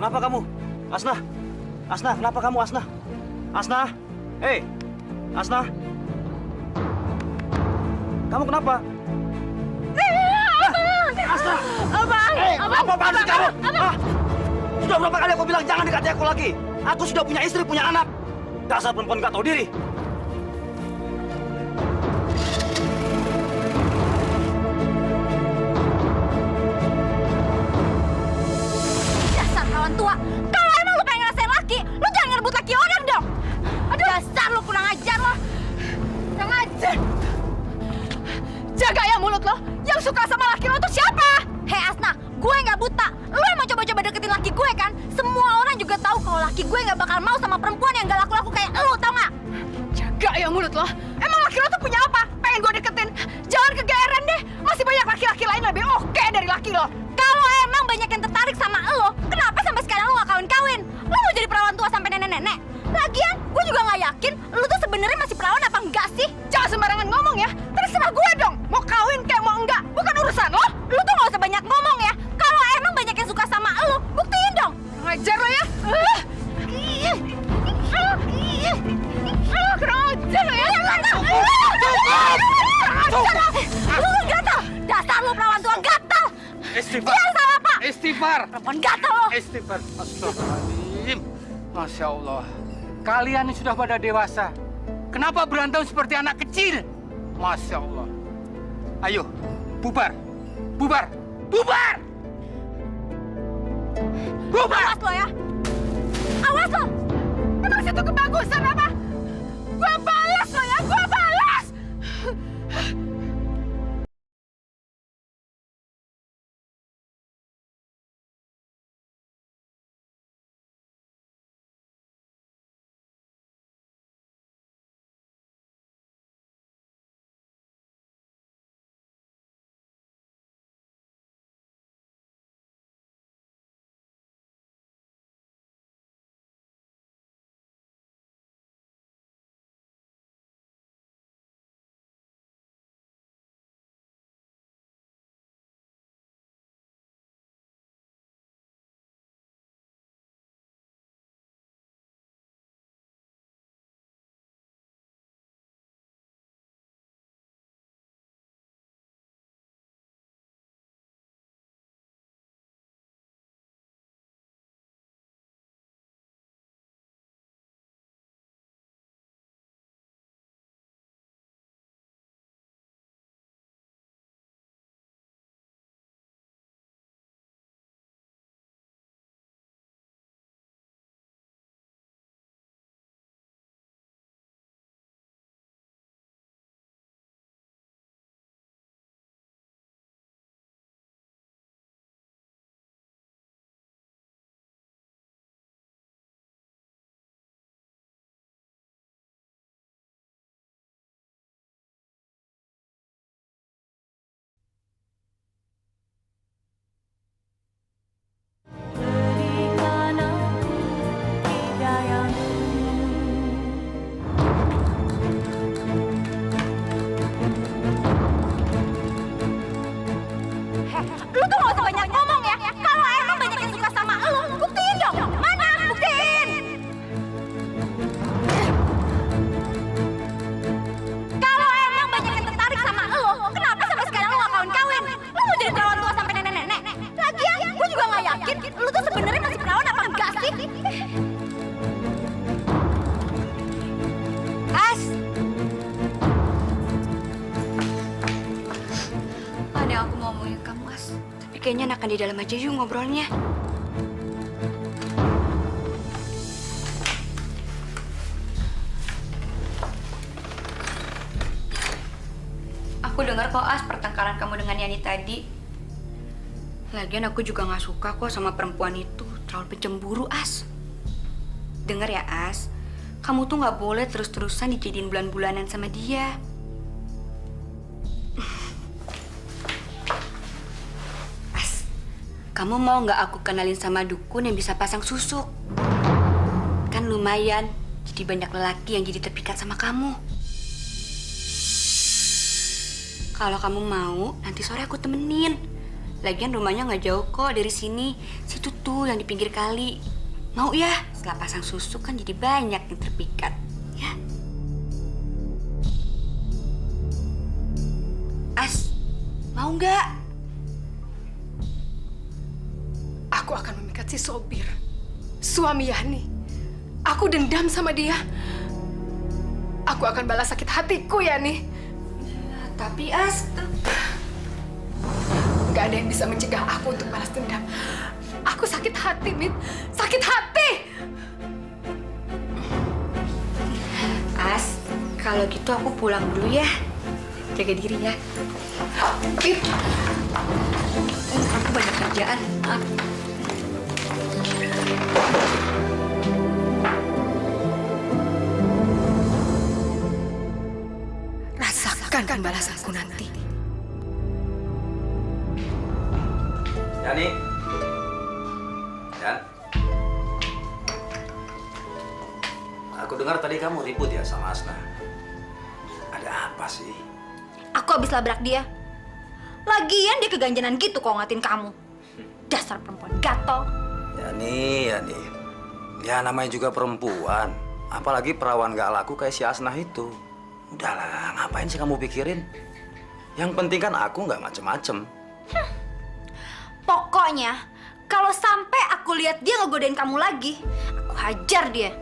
Kenapa kamu? Asna? Asna, kenapa kamu, Asna? Asna? Hei, Asna? Kamu kenapa? Asna! Abang! Apa-apaan sih kamu? Hah? Sudah berapa kali aku bilang jangan dekati aku lagi? Aku sudah punya istri, punya anak. Dasar perempuan gak tahu diri. Dasar kawan tua! Kalau emang lu pengen ngerasain laki, lu jangan ngerebut laki orang dong! Aduh! Dasar lu kurang ajar lo! Kurang ajar! Jaga ya mulut lo! Yang suka sama laki lo tuh siapa? Hei Asna, gue nggak buta. Lu yang mau coba-coba deketin laki gue kan? Semua orang juga tahu kalau laki gue nggak bakal mau sama perempuan yang gak laku-laku kayak lu, tau nggak? Jaga ya mulut lo! Emang laki lo tuh punya apa? Pengen gue deketin? Jangan kegeeran deh! Masih banyak laki-laki lain lebih oke dari laki lo. Kalau emang banyak yang tertarik sama lo, kenapa sampai sekarang lo nggak kawin-kawin? Lo mau jadi perawan tua sampai nenek-nenek? Lagian, gue juga nggak yakin lo tuh sebenarnya masih perawan apa enggak sih? Jangan sembarangan ngomong ya. Terserah gue dong. Mau kawin kayak mau enggak, bukan urusan lo. Lo tuh nggak usah banyak ngomong ya. Kalau emang banyak yang suka sama lo, buktiin dong. Ngajar lo ya. Kurang ajar lo ya. Lu gatal. Dasar lu perawan tua gatal. Istighfar. Dia salah pak. Istighfar. Perempuan gatal lo. Istighfar. Astagfirullahaladzim. Masya Allah. Kalian ini sudah pada dewasa. Kenapa berantem seperti anak kecil? Masya Allah. Ayo, bubar. Bubar. Bubar! Bubar! Awas lo ya. Awas lo. Emang situ kebagusan apa? Gua balas lo ya. Gua balas. Lu tuh gak usah banyak ngomong ya. Kalau emang banyak yang suka sama lu, buktiin dong. Mana? Buktiin. Kalau emang banyak yang tertarik sama lu, kenapa sampai sekarang lu gak kawin-kawin? Lu mau jadi perawan tua sampai nenek-nenek? Lagian, gue juga gak yakin lu tuh sebenarnya masih perawan apa enggak sih? As. Ada yang aku mau ngomongin kamu, As. Tapi kayaknya enakan di dalam aja yuk ngobrolnya. Aku dengar kok, As, pertengkaran kamu dengan Yani tadi. Lagian aku juga nggak suka kok sama perempuan itu. Terlalu pencemburu, As. Dengar ya, As. Kamu tuh nggak boleh terus-terusan dijadiin bulan-bulanan sama dia. Kamu mau nggak aku kenalin sama dukun yang bisa pasang susuk? Kan lumayan, jadi banyak lelaki yang jadi terpikat sama kamu. Kalau kamu mau, nanti sore aku temenin. Lagian rumahnya nggak jauh kok dari sini. Situ tuh yang di pinggir kali. Mau ya? Setelah pasang susuk kan jadi banyak yang terpikat. Ya. As, mau nggak? Aku akan memikat si Sobir, suami Yani. Aku dendam sama dia. Aku akan balas sakit hatiku, Yani. Ya, tapi As, Gak ada yang bisa mencegah aku untuk balas dendam. Aku sakit hati, Mit. Sakit hati! As, kalau gitu aku pulang dulu ya. Jaga diri ya. Mit, Aku banyak kerjaan. Maaf. rasakan pembalasanku nanti. Yani. Dan. Aku dengar tadi kamu ribut ya sama Asna. Ada apa sih? Aku habis labrak dia. Lagian dia keganjanan gitu kalau ngatin kamu. Dasar perempuan gatel. Yani. Ya namanya juga perempuan. Apalagi perawan gak laku kayak si Asna itu. Udahlah, ngapain sih kamu pikirin? Yang penting kan aku nggak macem-macem. Pokoknya, kalau sampai aku lihat dia ngegodain kamu lagi, aku hajar dia.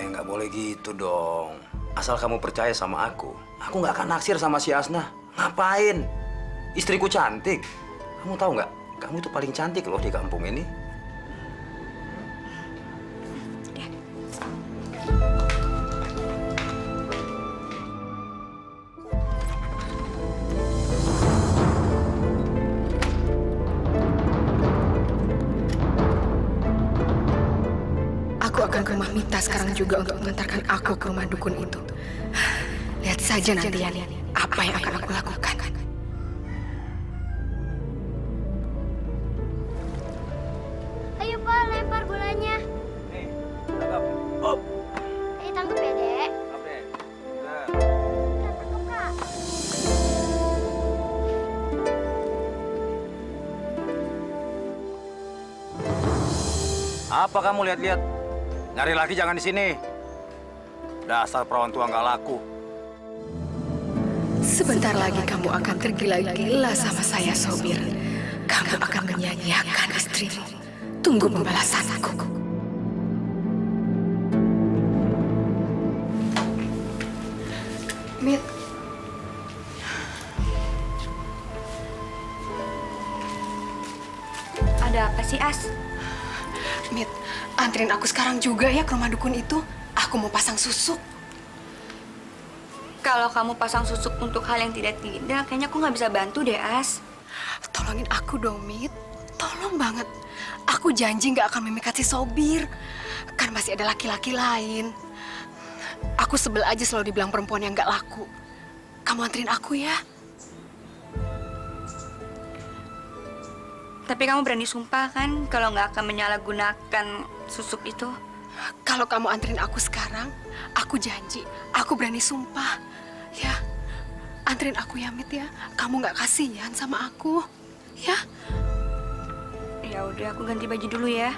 Nggak boleh gitu dong. Asal kamu percaya sama aku nggak akan naksir sama si Asna. Ngapain? Istriku cantik. Kamu tahu nggak? Kamu itu paling cantik loh di kampung ini. Aku akan ke rumah Mita sekarang juga untuk mengantarkan aku ke rumah dukun itu. Lihat saja nanti, Yani, apa yang akan aku lakukan. Ayo Pak, lempar bolanya. Nih, tangkap. Oh. Ayo tangkap ya, Dek. Oke. Tangkap, Kak. Apa kamu lihat-lihat? Nyari lagi jangan di sini. Dasar perawan tua nggak laku. Sebentar lagi kamu akan tergila-gila sama saya, Sobir. Kamu akan menyanyiakan istrimu. Tunggu pembalasanku. Mit, Ada apa sih, As? Mit, anterin aku sekarang juga ya ke rumah dukun itu. Aku mau pasang susuk. Kalau kamu pasang susuk untuk hal yang tidak, kayaknya aku nggak bisa bantu deh, As. Tolongin aku dong, Mit. Tolong banget. Aku janji nggak akan memikat si Sobir. Kan masih ada laki-laki lain. Aku sebel aja selalu dibilang perempuan yang nggak laku. Kamu anterin aku ya. Tapi kamu berani sumpah kan kalau nggak akan menyalahgunakan susuk itu? Kalau kamu anterin aku sekarang, aku janji. Aku berani sumpah. Ya, anterin aku ya, Mit ya. Kamu nggak kasihan sama aku. Ya. Ya udah, aku ganti baju dulu ya.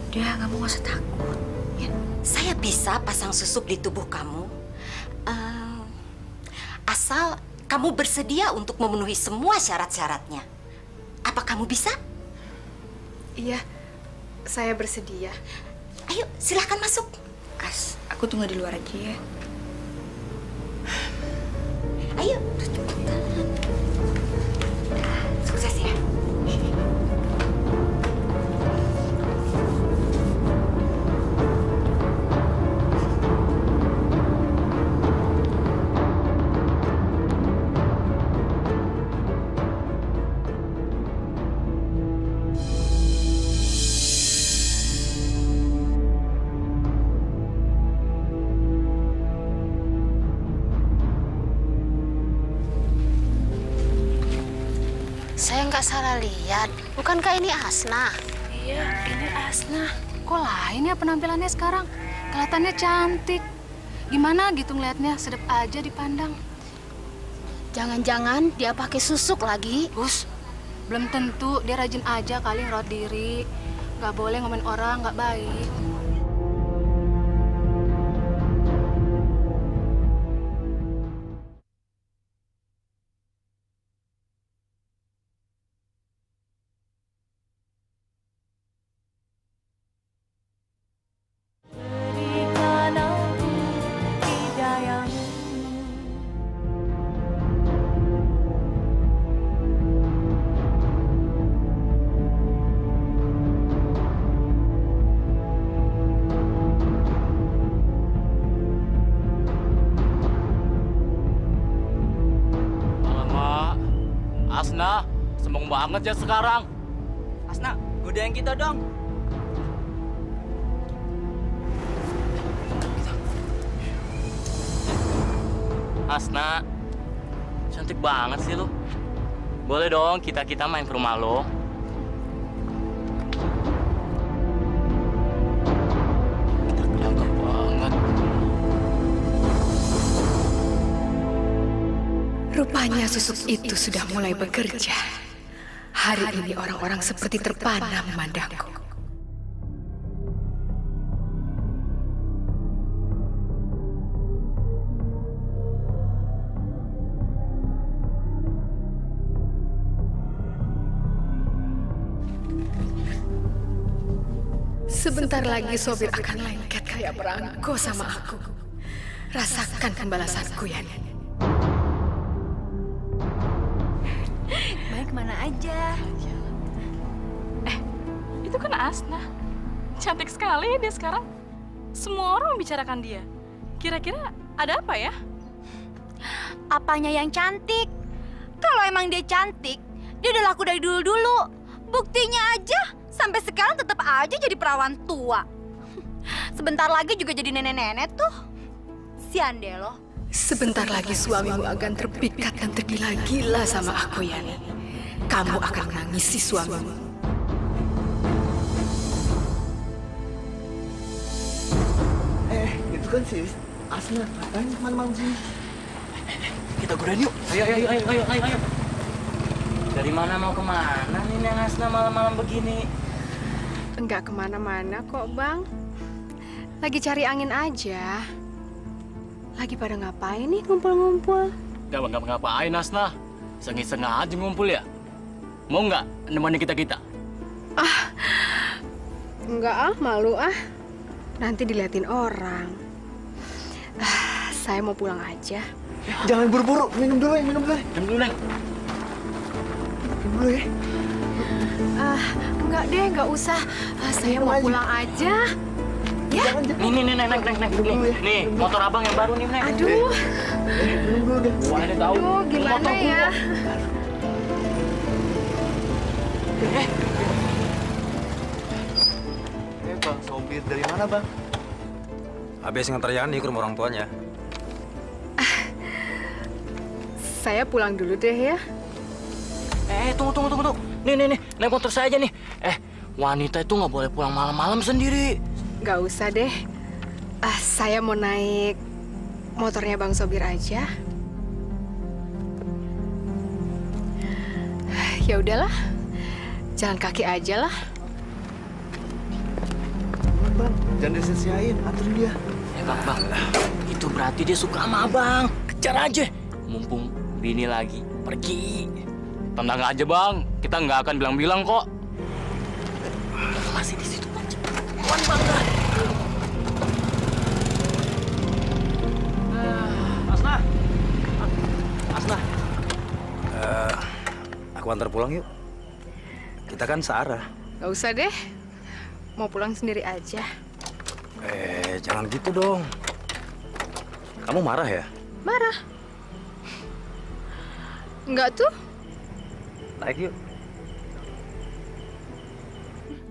Udah, kamu nggak usah takut. Ya. Saya bisa pasang susuk di tubuh kamu. Asal kamu bersedia untuk memenuhi semua syarat-syaratnya. Apa kamu bisa? Iya, saya bersedia. Ayo, silahkan masuk. As, aku tunggu di luar aja ya. Ayo. Sukses ya. saya nggak salah lihat. Bukankah ini Asna? Iya, ini Asna. Kok lain ya penampilannya sekarang? Kelihatannya cantik. Gimana gitu ngeliatnya? Sedap aja dipandang. Jangan-jangan dia pakai susuk lagi? Bus, belum tentu. Dia rajin aja kali ngerawat diri. Nggak boleh ngomongin orang, nggak baik. Alamak, Asna, sembong banget ya sekarang. Asna, godain kita dong. Asna, cantik banget sih lu. Boleh dong kita main ke rumah lo. Cakep banget. Rupanya susuk itu sudah mulai bekerja. Hari ini orang-orang seperti terpana memandangku. Sebentar lagi Sobir akan lengket kayak perangko sama aku. Rasakan pembalasanku, Yani. Baik kemana aja? Itu kan Asna. Cantik sekali ya dia sekarang. Semua orang membicarakan dia. Kira-kira ada apa ya? Apanya yang cantik? Kalau emang dia cantik, dia udah laku dari dulu-dulu. Buktinya aja, sampai sekarang tetap aja jadi perawan tua. Sebentar lagi juga jadi nenek-nenek tuh. Sian deh lo. Sebentar lagi suamimu akan terpikat dan tergila-gila sama aku, Yani. Kamu akan menangisi suamimu. Itu kan si Asna. Ngapain malam-malam sini? Kita godain yuk. Ayo. Dari mana mau kemana nih Neng Asna malam-malam begini? Enggak kemana-mana kok, Bang. Lagi cari angin aja. Lagi pada ngapain nih ngumpul-ngumpul? Gak ngapain Asna. Iseng-iseng aja ngumpul ya. Mau nggak nemenin kita? Enggak malu Nanti diliatin orang. Saya mau pulang aja. Jangan buru-buru, minum dulu. Jam dulu Neng. Minum dulu ya. Enggak deh, enggak usah. Saya mau pulang aja. Ya. Nih, nih, motor abang yang baru nih, Neng. Aduh. Minum dulu deh. Wah, ini tahu. Aduh, gimana ya? Bang Sobir, dari mana bang? Habis ngantar Yani ke rumah orang tuanya. Saya pulang dulu deh ya. Tunggu. Nih, naik motor saya aja nih. Wanita itu nggak boleh pulang malam-malam sendiri. Nggak usah deh. Saya mau naik motornya Bang Sobir aja. Ya udahlah. Jalan kaki aja lah. Bang, jangan disesiain, aturin dia. Bang. Itu berarti dia suka sama abang. Kejar aja. Mumpung bini lagi pergi. Tenang aja, Bang. Kita nggak akan bilang-bilang kok. Masih di situ, Bang. Cepetan, Bang. Asna. Aku antar pulang yuk. Kita kan searah. Nggak usah deh. Mau pulang sendiri aja. Jangan gitu dong. Kamu marah ya? Marah. Enggak tuh. Naik yuk.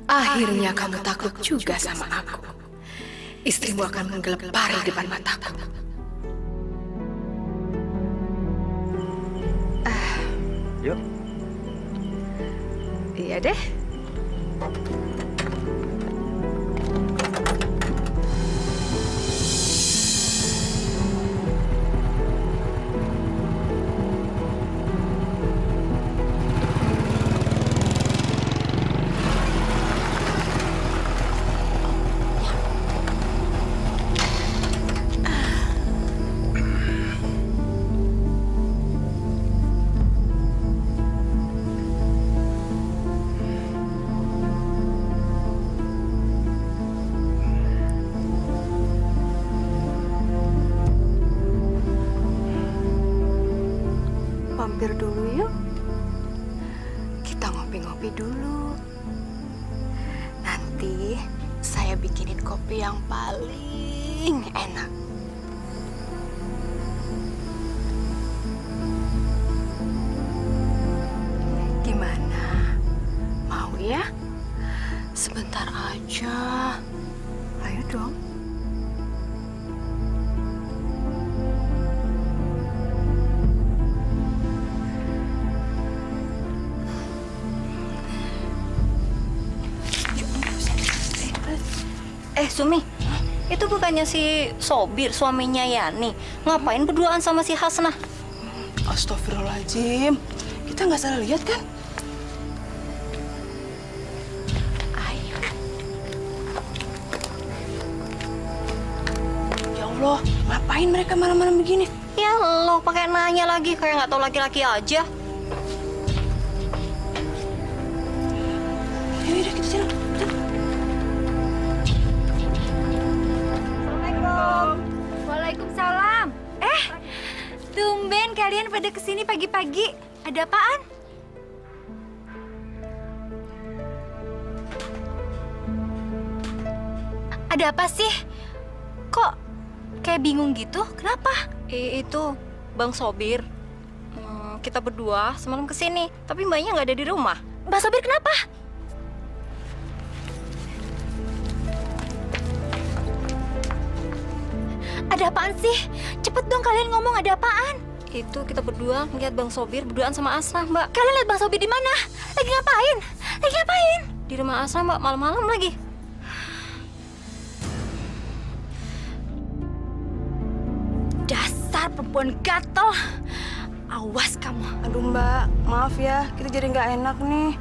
Akhirnya kamu takut juga sama aku. Istrimu akan menggelepar di depan mataku. Yuk. Iya deh. Mampir dulu yuk. Kita ngopi-ngopi dulu. Nanti saya bikinin kopi yang paling enak. Gimana? Mau ya? Sebentar aja. Ayo dong. Sumi, itu bukannya si Sobir, suaminya Yani. Ngapain berduaan sama si Hasnah? Astagfirullahaladzim. Kita nggak salah lihat kan? Ayo. Ya Allah, ngapain mereka malam-malam begini? Ya lo pakai nanya lagi, kayak nggak tahu laki-laki aja. Yaudah, kita jalan. Waalaikumsalam. Tumben kalian pada kesini pagi-pagi. Ada apaan? Ada apa sih? Kok kayak bingung gitu? Kenapa? Itu Bang Sobir. Kita berdua semalam kesini, tapi mbaknya nggak ada di rumah. Mbak Sobir kenapa? Ada apaan sih? Cepet dong kalian ngomong, ada apaan? Itu kita berdua ngeliat Bang Sobir berduaan sama Asnah, Mbak. Kalian lihat Bang Sobir di mana? Lagi ngapain? Lagi ngapain? Di rumah Asnah, Mbak, malam-malam lagi. Dasar perempuan gatel. Awas kamu. Aduh Mbak, maaf ya, kita jadi nggak enak nih.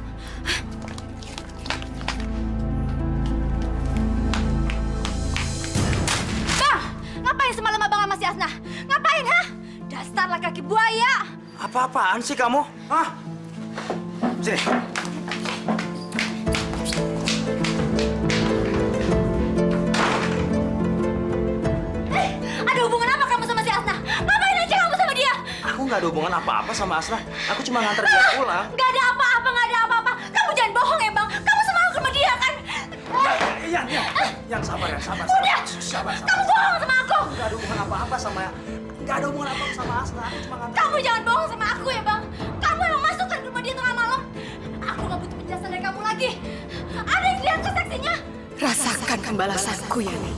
Bang, ngapain semalam abang sama si Asnah? Ngapain, ha? Dasar laki-laki buaya. Apa-apaan sih kamu? Hah? Sini. Ada hubungan apa kamu sama si Asnah? Ngapain aja kamu sama dia? Aku nggak ada hubungan apa-apa sama Asnah. Aku cuma nganter dia pulang. Nggak ada apa-apa, nggak ada apa-apa. Kamu jangan bohong ya, Bang. Kamu semalam ke rumah dia, kan? Yang sabar ya, sabar. Udah, Sabar. kamu bohong sama aku. Nggak ada hubungan apa-apa sama Asnah. Aku cuma nganter. Kamu jangan bohong sama aku ya, Bang. Kamu yang masukkan ke rumah dia tengah malam. Aku nggak butuh penjelasan dari kamu lagi. Ada yang lihat kok saksinya? Rasakan pembalasanku, Yani.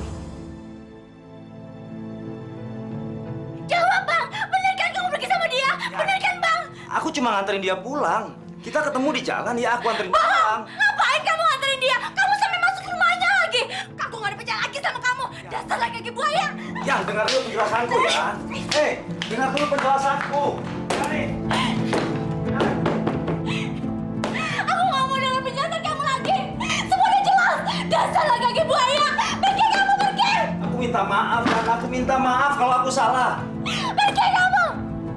Jawab, Bang. Bener kan kamu pergi sama dia? Bener kan, Bang? Aku cuma nganterin dia pulang. Kita ketemu di jalan, ya aku anterin pulang. Ngapain kamu nganterin dia? Kamu sampai masuk ke rumahnya lagi. Aku nggak dipercaya lagi sama kamu. Dasar laki-laki buaya. Yang dengar dulu penjelasanku ya. Dengar dulu penjelasanku. Yani. Aku nggak mau dengar penjelasan kamu lagi. Semua udah jelas. Dasar laki-laki buaya. Pergi kamu, pergi. Aku minta maaf, kan? Aku minta maaf kalau aku salah. Pergi kamu.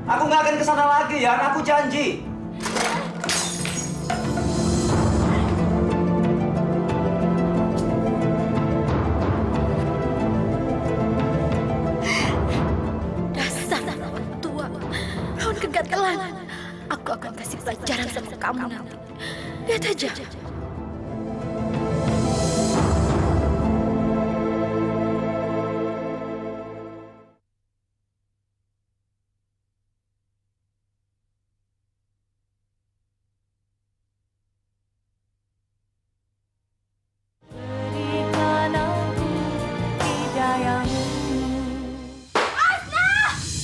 Aku nggak akan kesana lagi, ya. Aku janji. Dasar lawan tua. Lawan kegatelan. Aku akan kasih pelajaran sama kamu nanti. Lihat aja.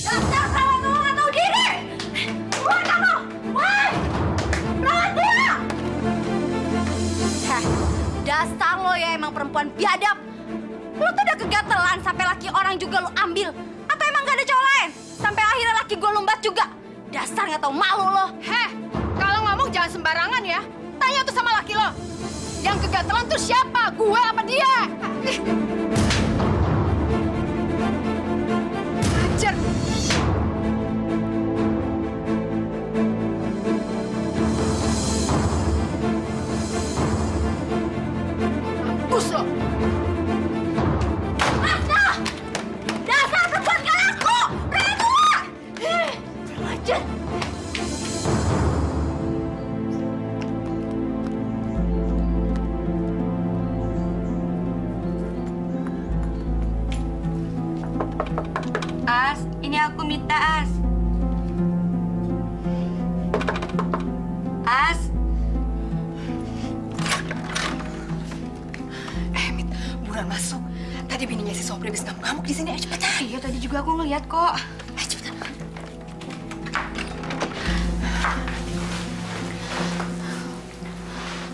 Dasar kamu nggak tahu diri. Keluar kamu. Woi. Lawan dia. Dasar lo ya emang perempuan biadab. Lo tuh udah kegatelan sampai laki orang juga lo ambil. Atau emang gak ada cowok lain? Sampai akhirnya laki gue lumbat juga. Dasar nggak tahu malu lo. Heh, kalau ngomong jangan sembarangan ya. Tanya tuh sama laki lo. Yang kegatelan tuh siapa? Gue apa dia? Ajar. Mampus lo. Dasar perempuan gak laku. Berdua. Ajar. As, ini aku minta As. As. Mit, buruan masuk. Tadi bininya si Sobri habis ngamuk-ngamuk di sini. Ayo cepetan. Iya, tadi juga aku ngeliat kok. Ayo cepetan.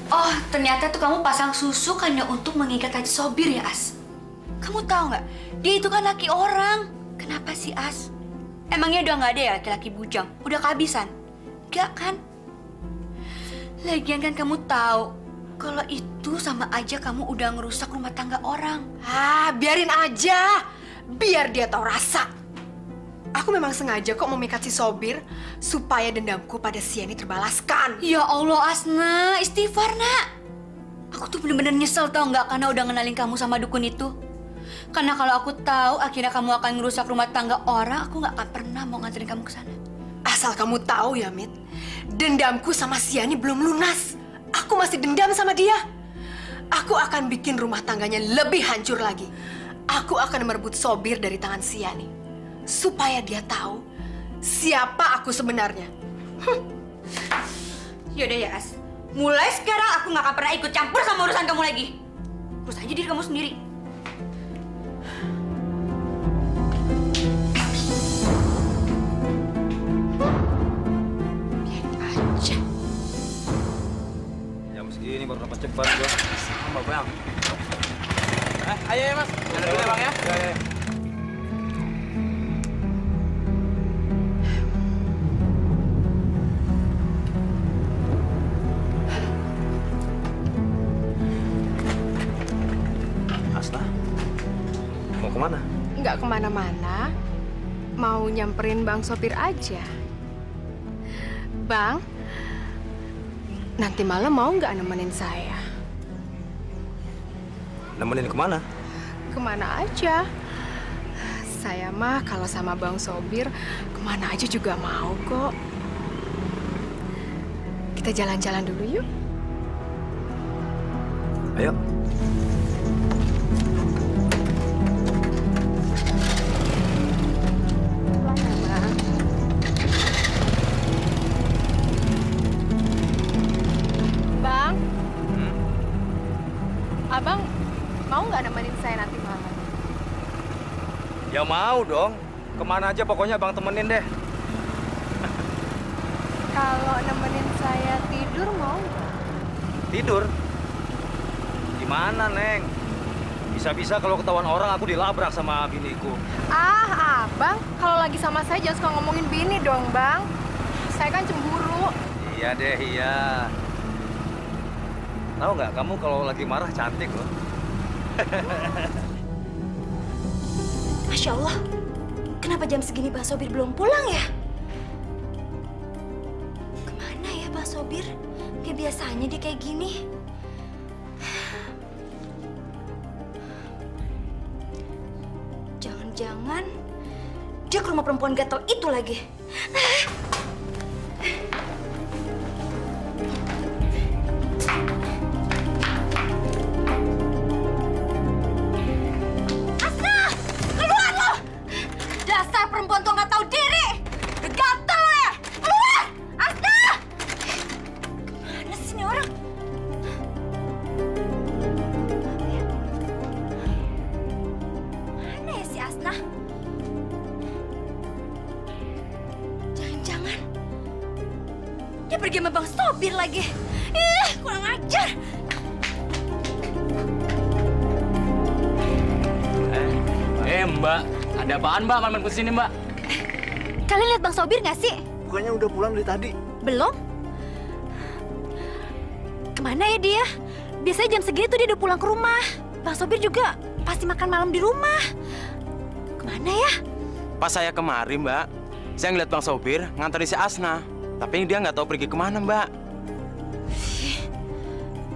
Oh, ternyata tuh kamu pasang susuk hanya untuk mengikat Haji Sobir ya, As? Kamu tahu nggak? Dia itu kan laki orang. Kenapa sih, As? Emangnya udah nggak ada ya laki-laki bujang? Udah kehabisan? Nggak kan? Lagian kan kamu tahu kalau itu sama aja kamu udah ngerusak rumah tangga orang. Ah, biarin aja. Biar dia tahu rasa. Aku memang sengaja kok memikat si Sobir supaya dendamku pada Siani terbalaskan. Ya Allah, Asna, istighfar, Nak. Aku tuh bener-bener nyesel tau nggak karena udah ngenalin kamu sama dukun itu. Karena kalau aku tahu akhirnya kamu akan ngerusak rumah tangga orang, aku nggak akan pernah mau nganterin kamu ke sana. Asal kamu tahu ya, Mit. Dendamku sama Siani belum lunas. Aku masih dendam sama dia. Aku akan bikin rumah tangganya lebih hancur lagi. Aku akan merebut Sobir dari tangan Siani. Supaya dia tahu siapa aku sebenarnya. Yaudah ya, As. Mulai sekarang aku nggak akan pernah ikut campur sama urusan kamu lagi. Urus aja diri kamu sendiri. Biarin aja. Jam segini baru dapat cepat gua. Sama bang. Ayo ya mas, jalan dulu ya bang ya. Ya. Asna, mau kemana? Nggak kemana-mana. Mau nyamperin Bang Sopir aja. Bang, nanti malam mau nggak nemenin saya? Nemenin kemana? Kemana aja. Saya mah kalau sama Bang Sobir, kemana aja juga mau kok. Kita jalan-jalan dulu yuk. Ayo. Bang, Abang mau nggak nemenin saya nanti malam? Ya mau dong. Kemana aja pokoknya Bang temenin deh. Kalau nemenin saya tidur mau nggak? Tidur? Gimana, Neng? Bisa-bisa kalau ketahuan orang aku dilabrak sama biniku. Ah, Abang, kalau lagi sama saya jangan suka ngomongin bini dong, Bang. Saya kan cemburu. Iya deh, iya. Tahu nggak, kamu kalau lagi marah cantik loh. Masya Allah, kenapa jam segini Bang Sobir belum pulang ya? Kemana ya Bang Sobir? Kayak biasanya dia kayak gini. Jangan-jangan dia ke rumah perempuan gatel itu lagi. Dasar perempuan tuh nggak tahu diri. Gatel ya. Keluar, Asna. Kemana sih ini orang? Mana ya si Asna? Jangan-jangan dia pergi sama Bang Sobir lagi. Kurang ajar. Mbak, ada apaan Mbak? Malam kesini Mbak? Kalian lihat Bang Sobir nggak sih? Bukannya udah pulang dari tadi? Belum? Kemana ya dia? Biasanya jam segini tuh dia udah pulang ke rumah. Bang Sobir juga pasti makan malam di rumah. Kemana ya? Pas saya kemari, Mbak, saya ngeliat Bang Sobir nganterin si Asna. Tapi dia nggak tahu pergi kemana, Mbak.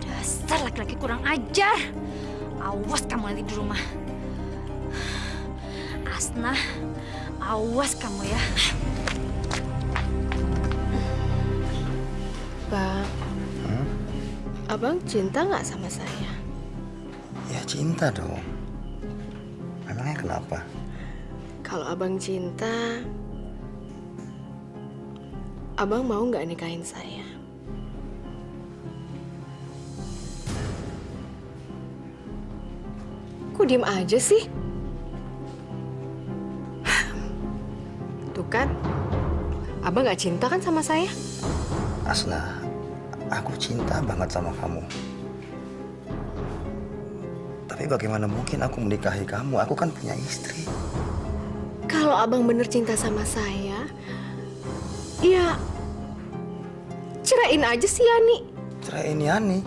Dasar laki-laki kurang ajar. Awas kamu nanti di rumah. Asna, awas kamu ya. Bang, Abang cinta nggak sama saya? Ya cinta dong. Memangnya kenapa? Kalau Abang cinta, Abang mau nggak nikahin saya? Kok diem aja sih? Tuh kan, Abang nggak cinta kan sama saya? Asna, aku cinta banget sama kamu. Tapi bagaimana mungkin aku menikahi kamu? Aku kan punya istri. Kalau Abang bener cinta sama saya, ya ceraiin aja si Yani. Ceraiin Yani?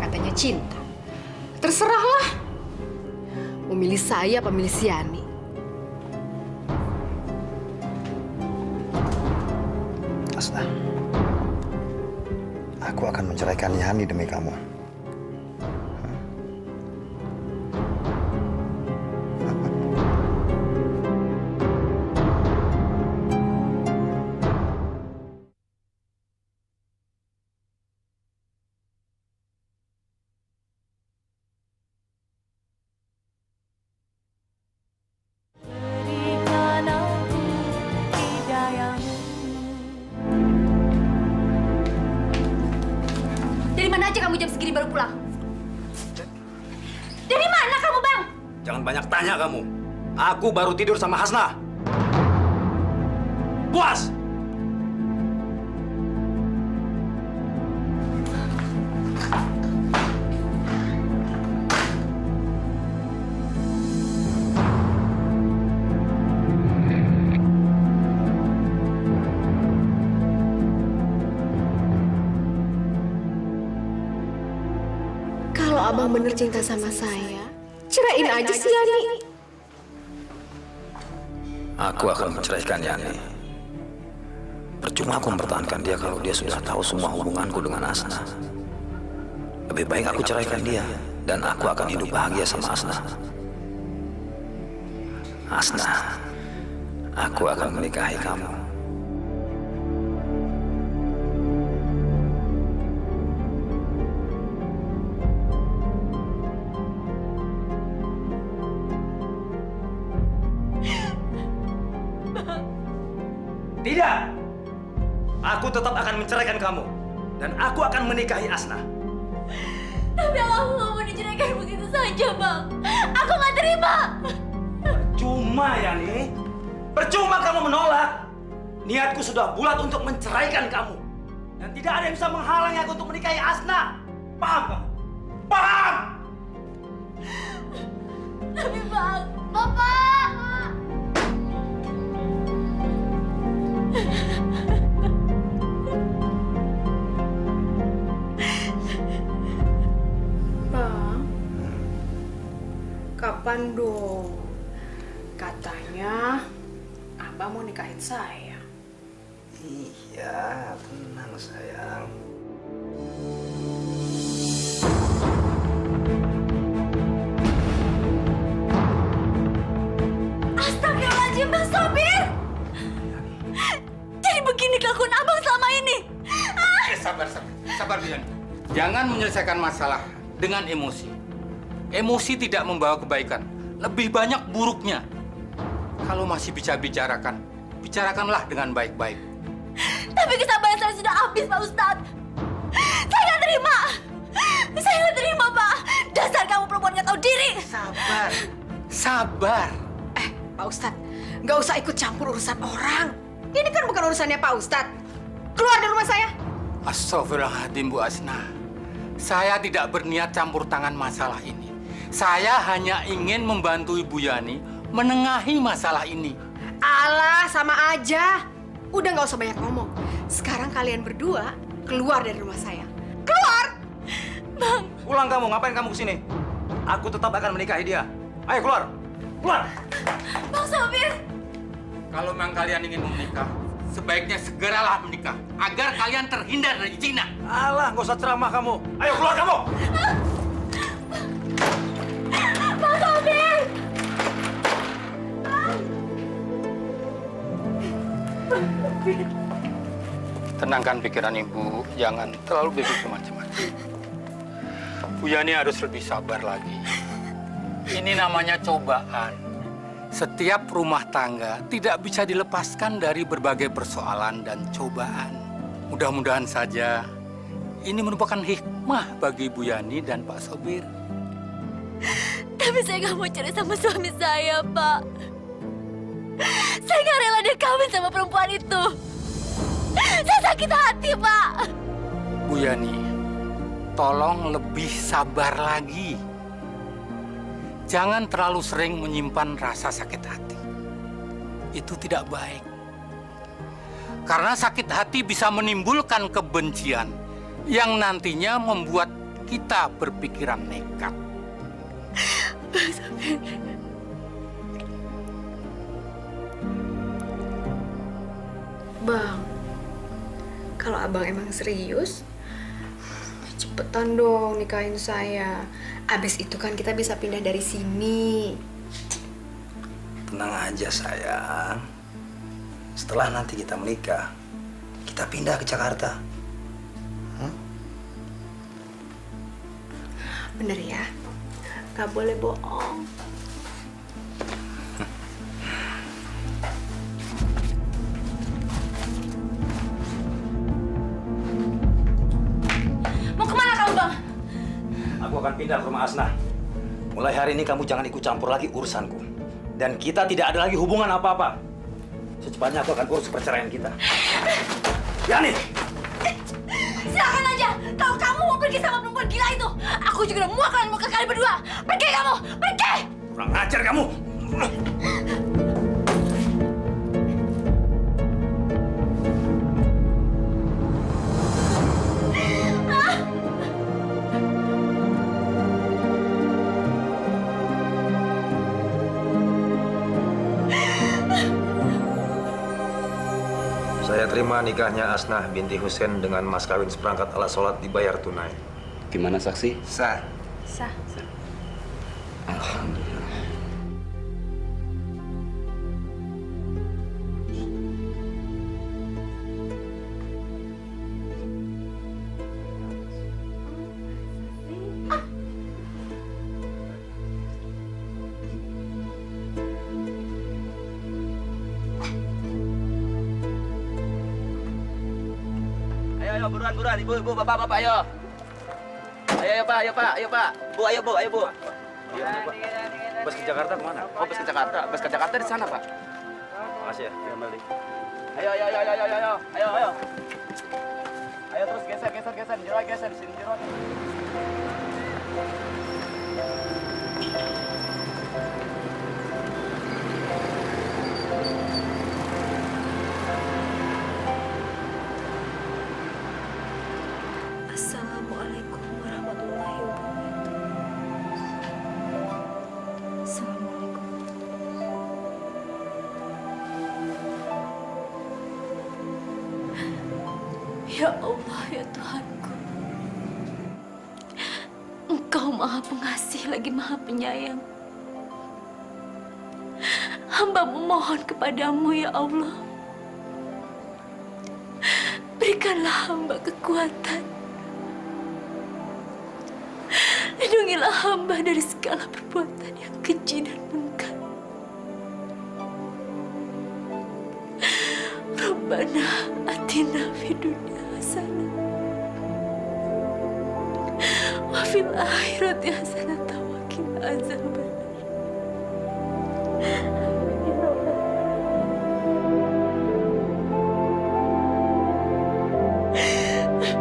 Katanya cinta. Terserahlah. Mau milih saya apa milih si Yani? Asna, aku akan menceraikan Yani demi kamu. Dari mana aja kamu jam segini baru pulang? Dari mana kamu, Bang? Jangan banyak tanya kamu. Aku baru tidur sama Hasna. Puas! Kalau Abang bener cinta sama saya, ceraiin aja si Yani. Aku akan menceraikan Yani. Percuma aku mempertahankan dia kalau dia sudah tahu semua hubunganku dengan Asna. Lebih baik aku ceraikan dia, dan aku akan hidup bahagia sama Asna. Asna, aku akan menikahi kamu. Tidak! Aku tetap akan menceraikan kamu. Dan aku akan menikahi Asna. Tapi aku nggak mau diceraikan begitu saja, Bang. Aku nggak terima. Percuma, Yani. Percuma kamu menolak. Niatku sudah bulat untuk menceraikan kamu. Dan tidak ada yang bisa menghalangi aku untuk menikahi Asna. Paham kamu? Paham! Tapi Bang, Bapak! Bang, kapan dong? Katanya Abang mau nikahin saya. Iya, tenang sayang. Astagfirullahaladzim, Bang Sobir! Jadi begini kelakuan Abang selama ini? Sabar, Bian. Jangan menyelesaikan masalah dengan emosi. Emosi tidak membawa kebaikan, lebih banyak buruknya. Kalau masih bisa bicarakanlah dengan baik-baik. Tapi kesabaran saya sudah habis, Pak Ustadz. Saya nggak terima. Saya nggak terima, Pak. Dasar kamu perempuan nggak tahu diri. Sabar. Pak Ustadz, nggak usah ikut campur urusan orang. Ini kan bukan urusannya Pak Ustadz. Keluar dari rumah saya. Astagfirullahaladzim, Bu Asna. Saya tidak berniat campur tangan masalah ini. Saya hanya ingin membantu Ibu Yani menengahi masalah ini. Alah, sama aja. Udah nggak usah banyak ngomong. Sekarang kalian berdua keluar dari rumah saya. Keluar! Bang, Pulang kamu, ngapain kamu kesini? Aku tetap akan menikahi dia. Ayo keluar! Keluar! Bang Sobir. Kalau memang kalian ingin menikah, sebaiknya segeralah menikah agar kalian terhindar dari zina. Alah, nggak usah ceramah kamu. Ayo keluar kamu! Bang Sobir. Tenangkan pikiran Ibu, jangan terlalu berpikir macam-macam. Bu Yani harus lebih sabar lagi. Ini namanya cobaan. Setiap rumah tangga tidak bisa dilepaskan dari berbagai persoalan dan cobaan. Mudah-mudahan saja ini merupakan hikmah bagi Bu Yani dan Pak Sobir. Tapi saya nggak mau cerai sama suami saya, Pak. Saya nggak rela dia kawin sama perempuan itu. Saya sakit hati, Pak. Bu Yani, tolong lebih sabar lagi. Jangan terlalu sering menyimpan rasa sakit hati. Itu tidak baik. Karena sakit hati bisa menimbulkan kebencian yang nantinya membuat kita berpikiran nekat. Bang, kalau abang emang serius, cepetan dong nikahin saya. Abis itu kan kita bisa pindah dari sini. Tenang aja sayang. Setelah nanti kita menikah, kita pindah ke Jakarta. Bener ya? Gak boleh bohong. Mau kemana kamu, Bang? Aku akan pindah ke rumah Asna. Mulai hari ini kamu jangan ikut campur lagi urusanku. Dan kita tidak ada lagi hubungan apa-apa. Secepatnya aku akan urus perceraian kita. Yani! Silakan aja. Kalau kamu mau pergi sama perempuan gila itu, aku juga udah muak dengan muka kalian berdua. Pergi kamu, pergi! Kurang ajar kamu! Saya terima nikahnya Asnah binti Husein dengan mas kawin seperangkat alat sholat dibayar tunai. Gimana saksi? Sah. Sah. Alhamdulillah. Ayo, buruan, ibu, bapak, ayo. Ayo, pak. Bu, ayo, bu. Bus ke Jakarta kemana? Oh, bus ke Jakarta di sana, Pak. Makasih ya, kembali. Ayo. Ayo terus geser, geser, sini Jero. Assalamualaikum warahmatullahi wabarakatuh. Assalamualaikum. Ya Allah, ya Tuhanku. Engkau Maha Pengasih lagi Maha Penyayang. Hamba memohon kepadamu, ya Allah. Berikanlah hamba kekuatan. Lindungilah hamba dari segala perbuatan yang keji dan munkar. Rabbana atina fid dunya hasanah wa fil akhirati hasanah wa qina azabannar. Ya Rabbal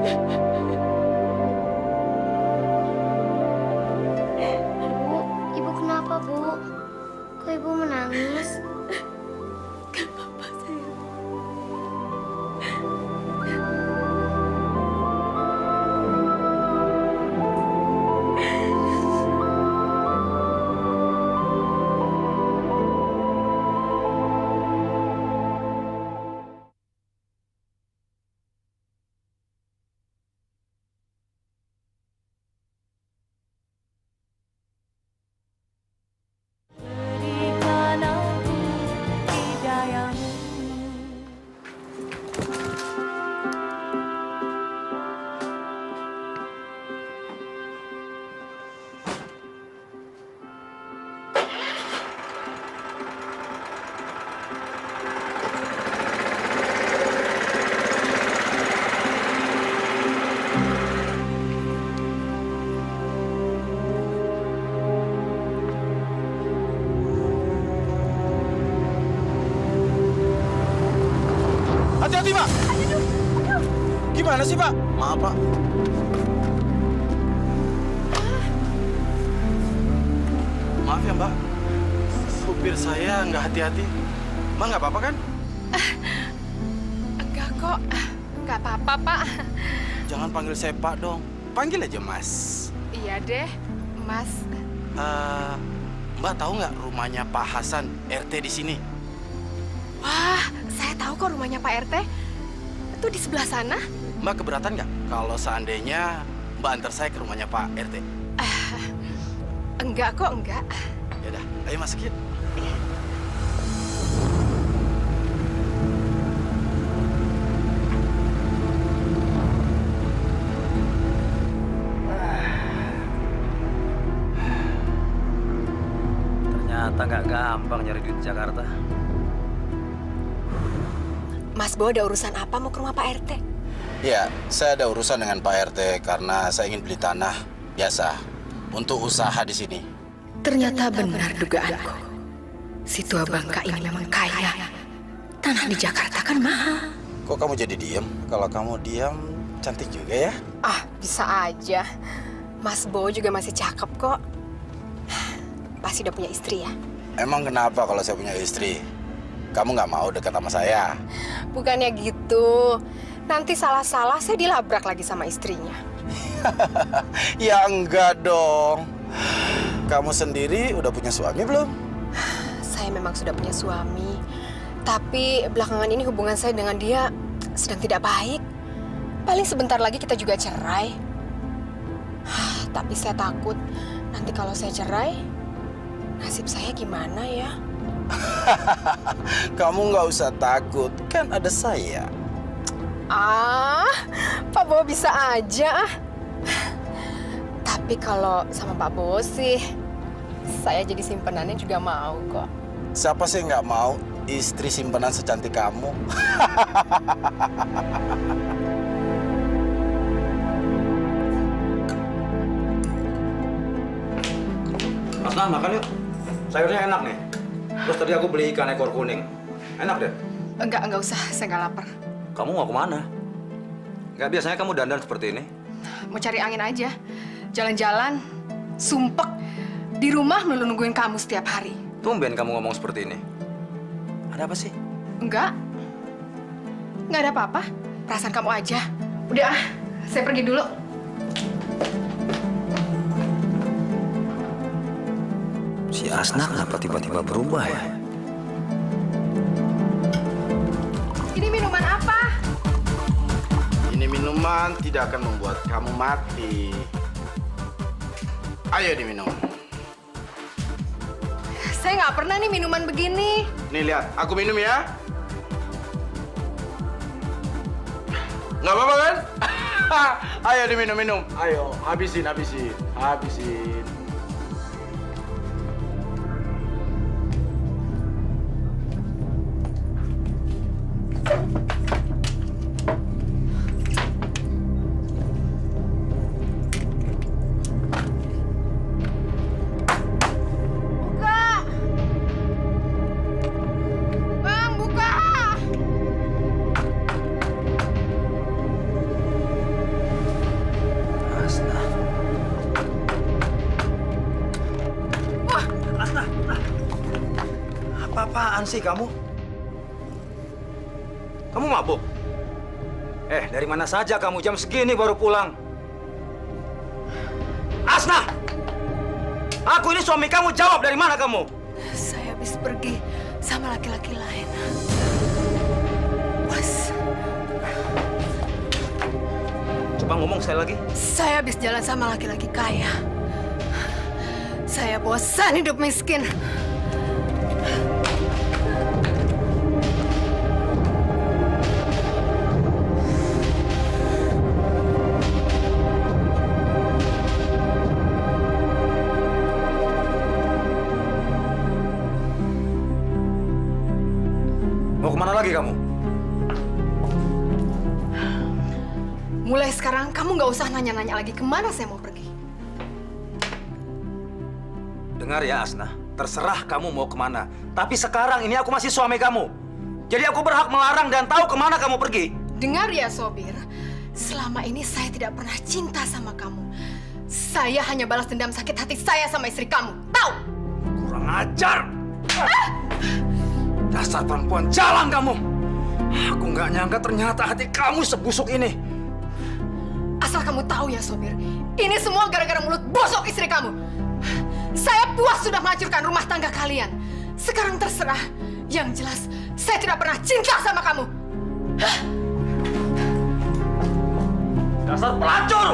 Gimana sih, Pak? Maaf, Pak. Maaf ya, Mbak. Supir saya nggak hati-hati. Mbak nggak apa-apa kan? Enggak kok. Enggak apa-apa, Pak. Jangan panggil saya Pak dong. Panggil aja Mas. Iya deh, Mas. Mbak tahu nggak rumahnya Pak Hasan RT di sini? Wah, saya tahu kok rumahnya Pak RT. Itu di sebelah sana. Mbak keberatan nggak kalau seandainya Mbak antar saya ke rumahnya Pak RT? Enggak kok, enggak. Yaudah, ayo masuk yuk. Ternyata nggak gampang nyari duit di Jakarta. Mas Bo ada urusan apa mau ke rumah Pak RT? Ya, saya ada urusan dengan Pak RT karena saya ingin beli tanah biasa untuk usaha di sini. Ternyata benar dugaanku. Si tua bangka ini memang kaya. Tanah di Jakarta kan mahal. Kok kamu jadi diem? Kalau kamu diem, cantik juga ya. Ah, bisa aja. Mas Bo juga masih cakep kok. Pasti udah punya istri ya? Emang kenapa kalau saya punya istri? Kamu nggak mau dekat sama saya? Bukannya gitu. Nanti salah-salah saya dilabrak lagi sama istrinya. Ya enggak dong. Kamu sendiri udah punya suami belum? Saya memang sudah punya suami. Tapi belakangan ini hubungan saya dengan dia sedang tidak baik. Paling sebentar lagi kita juga cerai. Tapi saya takut nanti kalau saya cerai, nasib saya gimana ya? Kamu nggak usah takut, kan ada saya. Pak Bo bisa aja. Tapi kalau sama Pak Bo sih, saya jadi simpenannya juga mau kok. Siapa sih nggak mau istri simpanan secantik kamu? Asna, makan yuk. Sayurnya enak nih. Terus tadi aku beli ikan ekor kuning. Enak deh. Enggak usah, saya nggak lapar. Kamu mau kemana? Nggak biasanya kamu dandan seperti ini. Mau cari angin aja. Jalan-jalan, sumpek. Di rumah melulu nungguin kamu setiap hari. Tumben kamu ngomong seperti ini. Ada apa sih? Enggak. Enggak ada apa-apa. Perasaan kamu aja. Udah, saya pergi dulu. Si Asna kenapa tiba-tiba berubah ya? Ini minuman apa? Ini minuman tidak akan membuat kamu mati. Ayo diminum. Saya nggak pernah nih minuman begini. Nih lihat, aku minum ya. Nggak apa-apa kan? Ayo diminum-minum. Ayo, habisin. Apa-apaan sih kamu? Kamu mabuk? Dari mana saja kamu jam segini baru pulang? Asna! Aku ini suami kamu, jawab dari mana kamu? Saya habis pergi sama laki-laki lain. Mas. Coba ngomong sekali lagi. Saya habis jalan sama laki-laki kaya. Saya bosan hidup miskin. Mau kemana lagi kamu? Mulai sekarang kamu nggak usah nanya-nanya lagi kemana saya mau pergi. Dengar ya Asna, terserah kamu mau kemana. Tapi sekarang ini aku masih suami kamu. Jadi aku berhak melarang dan tahu kemana kamu pergi. Dengar ya Sobir, selama ini saya tidak pernah cinta sama kamu. Saya hanya balas dendam sakit hati saya sama istri kamu. Tahu? Kurang ajar! Dasar perempuan jalan kamu! Aku nggak nyangka ternyata hati kamu sebusuk ini. Asal kamu tahu ya, Sobir, ini semua gara-gara mulut bosok istri kamu. Saya puas sudah menghancurkan rumah tangga kalian. Sekarang terserah. Yang jelas, saya tidak pernah cinta sama kamu. Dasar pelacur!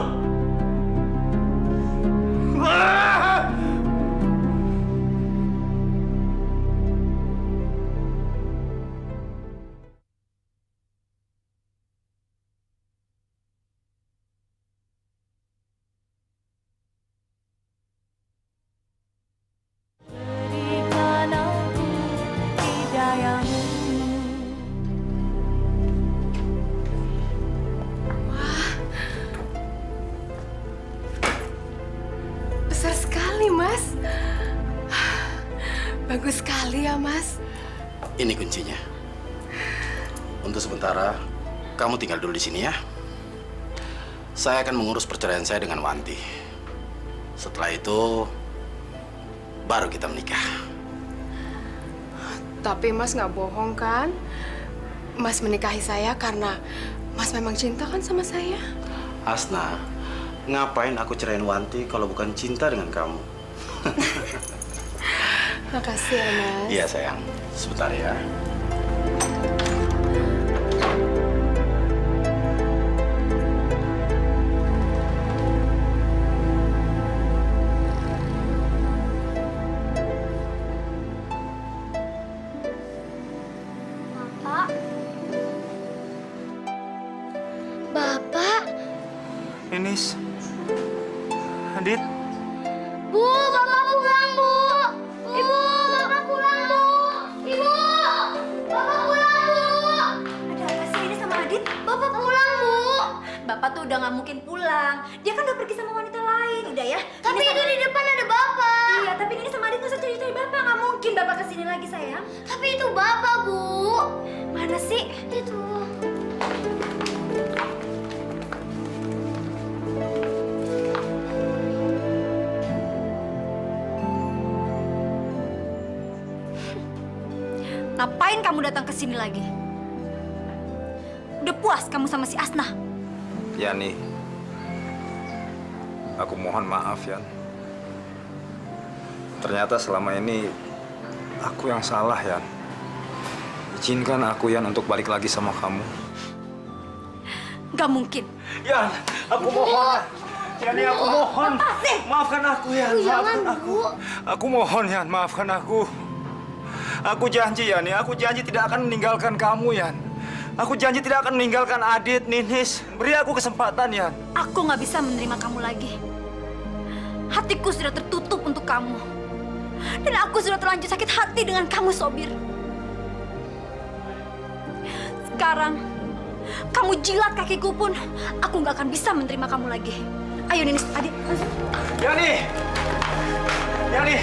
Besar sekali, Mas. Bagus sekali ya, Mas. Ini kuncinya. Untuk sementara, kamu tinggal dulu di sini ya. Saya akan mengurus perceraian saya dengan Wanti. Setelah itu, baru kita menikah. Tapi Mas nggak bohong kan? Mas menikahi saya karena Mas memang cinta kan sama saya? Asna, ngapain aku ceraiin Wanti kalau bukan cinta dengan kamu? Makasih ya, Mas. Iya, sayang. Sebentar ya. Bapak. Bapak. Ninis. Adit. Bu, Bapak pulang, Bu. Ibu, Bapak pulang, Bu. Ibu, Bapak pulang, Bu. Ada apa sih ini sama Adit? Bapak pulang, Bu. Bapak tuh udah nggak mungkin pulang. Dia kan udah pergi sama wanita lain. Udah ya. Tapi Ini itu sama- di depan ada Bapak. Iya, tapi ini sama Adit nggak usah cari-cari Bapak. Nggak mungkin Bapak kesini lagi, sayang. Tapi itu Bapak, Bu. Mana sih? Itu. Ngapain kamu datang ke sini lagi? Udah puas kamu sama si Asna? Yani, aku mohon maaf, Yan. Ternyata selama ini aku yang salah, Yan. Izinkan aku, Yan, untuk balik lagi sama kamu. Gak mungkin. Yan, aku mohon. Yani, aku mohon. Maafkan aku, Yan. Maafkan aku. Aku mohon, Yan. Maafkan aku. Aku janji, Yani. Aku janji tidak akan meninggalkan kamu, Yan. Aku janji tidak akan meninggalkan Adit, Ninis. Beri aku kesempatan, Yan. Aku nggak bisa menerima kamu lagi. Hatiku sudah tertutup untuk kamu. Dan aku sudah terlanjur sakit hati dengan kamu, Sobir. Sekarang, kamu jilat kakiku pun, aku nggak akan bisa menerima kamu lagi. Ayo, Ninis, Adit. Yani! Yani!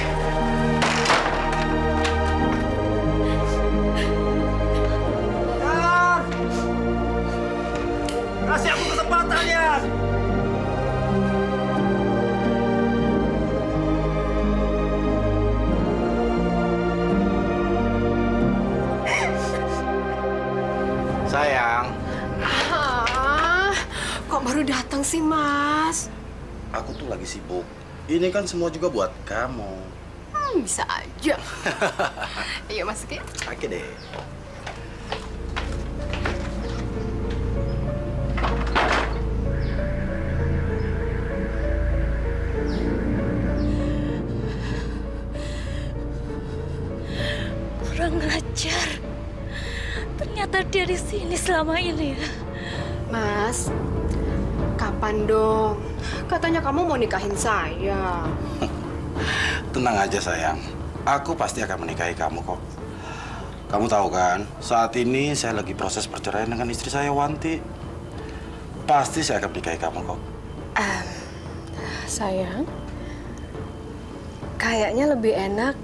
Yan! Kasih aku kesempatan, Yan! Sayang, Kok baru datang sih, Mas? aku tuh lagi sibuk. Ini kan semua juga buat kamu. Bisa aja. Ayo masuk ya. Oke deh. Kurang ajar. Ternyata dia di sini selama ini ya. Mas, kapan dong? Katanya kamu mau nikahin saya. Tenang aja, sayang. Aku pasti akan menikahi kamu kok. Kamu tahu kan, saat ini saya lagi proses perceraian dengan istri saya, Wanti. Pasti saya akan menikahi kamu kok. Sayang, kayaknya lebih enak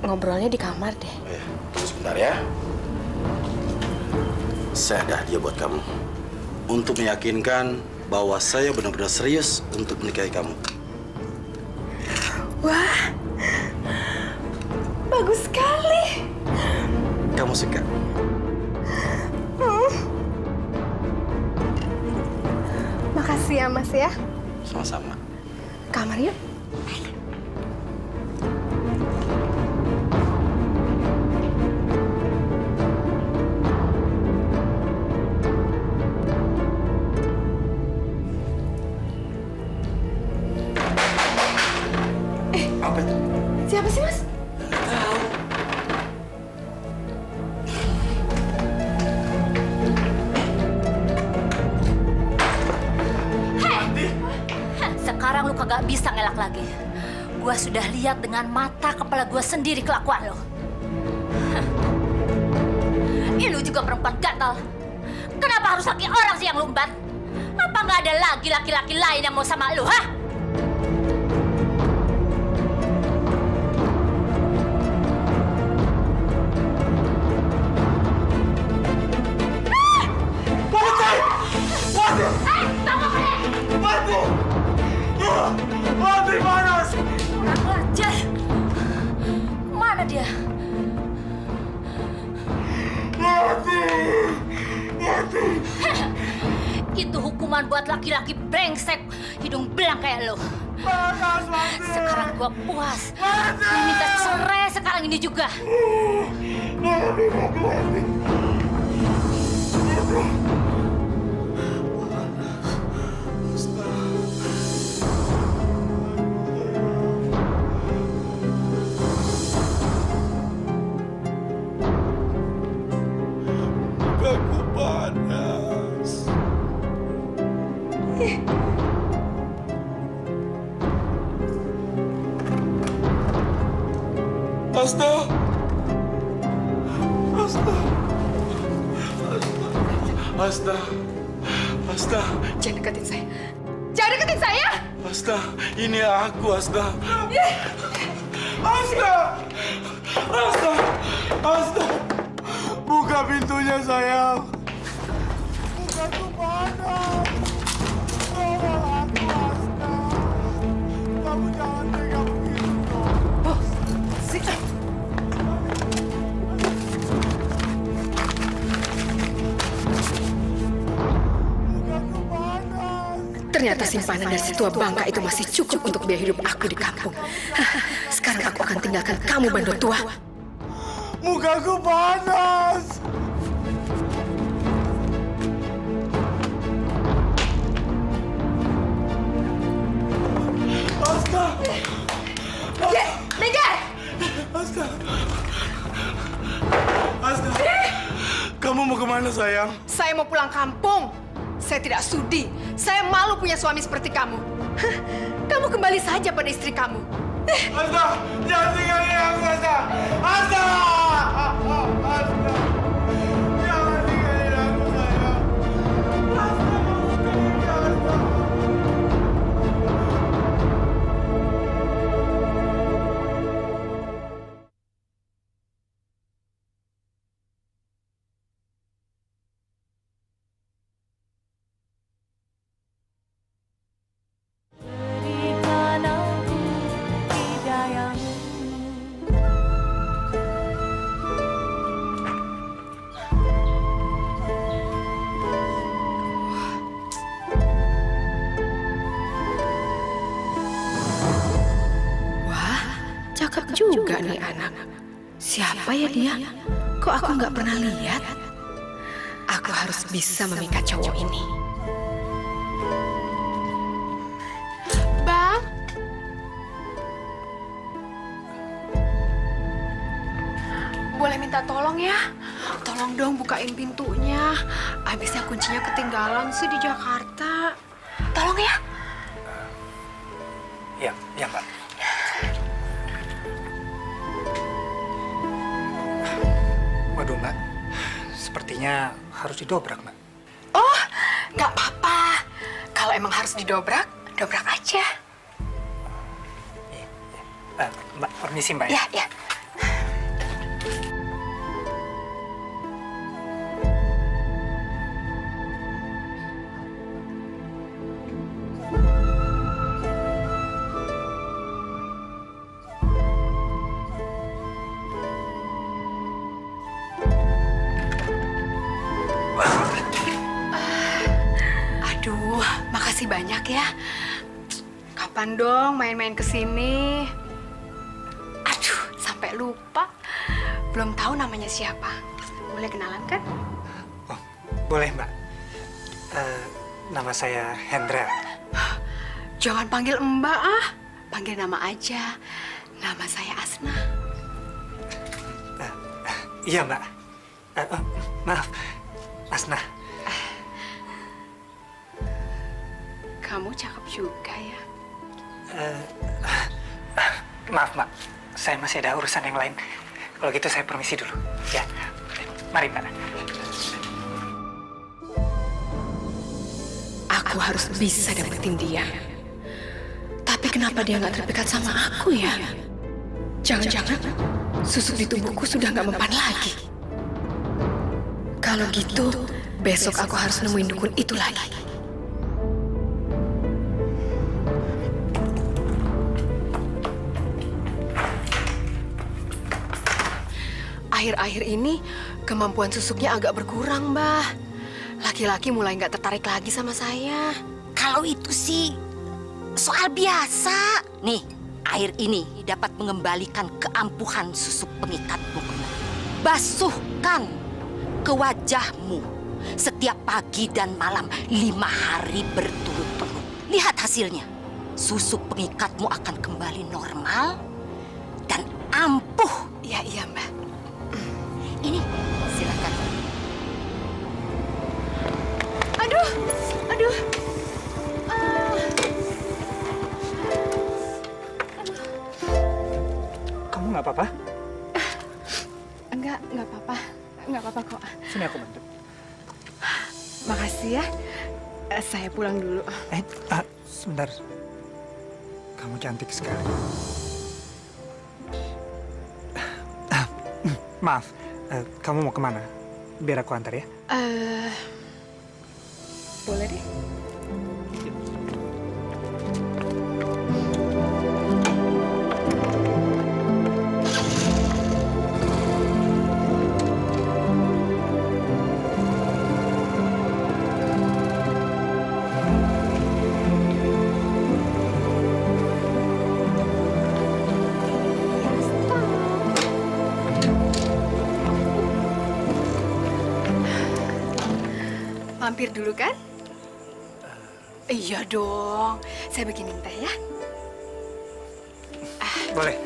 ngobrolnya di kamar deh. Tunggu sebentar ya. Saya ada hadiah buat kamu. untuk meyakinkan bahwa saya benar-benar serius untuk menikahi kamu. Wah, bagus sekali. Kamu suka? Makasih ya, Mas ya. Sama-sama. Kamar yuk. Apa itu? Siapa sih, Mas? Sekarang lu kagak bisa ngelak lagi. Gua sudah lihat dengan mata kepala gua sendiri kelakuan lo. Lu juga perempuan gatal. Kenapa harus laki orang sih yang lumbat? Apa nggak ada lagi laki-laki lain yang mau sama lu, hah? Mati panas! Kurang ajar. Mana dia? Mati! Mati! Itu hukuman buat laki-laki brengsek hidung belang kayak lo. Panas, Mati! Sekarang gua puas. Gua minta cerai sekarang ini juga. Mati, mati, mati! Aku panas. Asta. Asta. Asta. Asta. Jangan deketin saya. Jangan deketin saya! Asta, ini aku, Asta. Asta. Asta. Asta. Buka pintunya, sayang. Bukaku panas. Tolong aku, Asta. Kamu jangan tega begitu. Oh, si... Bukaku panas. Ternyata simpanan dari si tua bangka itu masih cukup untuk biaya hidup aku di kampung. Sekarang aku akan tinggalkan kamu, bandot tua. Mukaku panas. Asta. Mega! Asta. Asta. Kamu mau kemana, sayang? Saya mau pulang kampung. Saya tidak sudi. Saya malu punya suami seperti kamu. Hah, kamu kembali saja pada istri kamu. Asta, jangan tinggalin aku, Asta. Asta. Asta. Jangan tinggalin aku, sayang. Asta, kamu pergi, Asta. Cakep juga nih anak. Siapa ya dia? Kok aku nggak pernah lihat? Aku harus bisa memikat cowok ini. Bang? Boleh minta tolong ya? Tolong dong bukain pintunya. Habisnya kuncinya ketinggalan sih di Jakarta. Tolong ya? Ya, Mbak. Waduh, Mbak. Sepertinya harus didobrak, Mbak. Oh, nggak apa-apa. Kalau emang harus didobrak, dobrak aja. Mbak, permisi, Mbak. Ya, ya. kasih banyak ya. Kapan dong main-main ke sini? Aduh, sampai lupa. Belum tahu namanya siapa. Boleh kenalan kan? Oh, boleh Mbak. Nama saya Hendra. Jangan panggil Mbak ah. Panggil nama aja. Nama saya Asna. Iya Mbak. Maaf, Asna. Kamu cakep juga ya. Maaf Mbak, saya masih ada urusan yang lain. Kalau gitu saya permisi dulu. Ya, mari Mbak. Aku harus bisa dapetin dia. Tapi kenapa dia nggak terpikat sama aku ya? Jangan-jangan susuk di tubuhku sudah nggak mempan lagi. Kalau gitu, besok aku harus nemuin dukun itu lagi. Akhir-akhir ini kemampuan susuknya agak berkurang, Mbah. Laki-laki mulai nggak tertarik lagi sama saya. Kalau itu sih soal biasa. Nih, air ini dapat mengembalikan keampuhan susuk pengikatmu. Basuhkan ke wajahmu setiap pagi dan malam 5 hari berturut-turut. Lihat hasilnya. Susuk pengikatmu akan kembali normal dan ampuh. Iya, iya, Mbak. Ini, silakan. Aduh, aduh. Kamu nggak apa-apa? Enggak apa-apa. Enggak apa-apa kok. Sini aku bantu. Makasih ya. Saya pulang dulu. Sebentar. Kamu cantik sekali. Maaf, kamu mau kemana? Biar aku antar ya. Boleh deh. Mampir dulu kan? Iya dong. Saya bikinin teh ya. Boleh.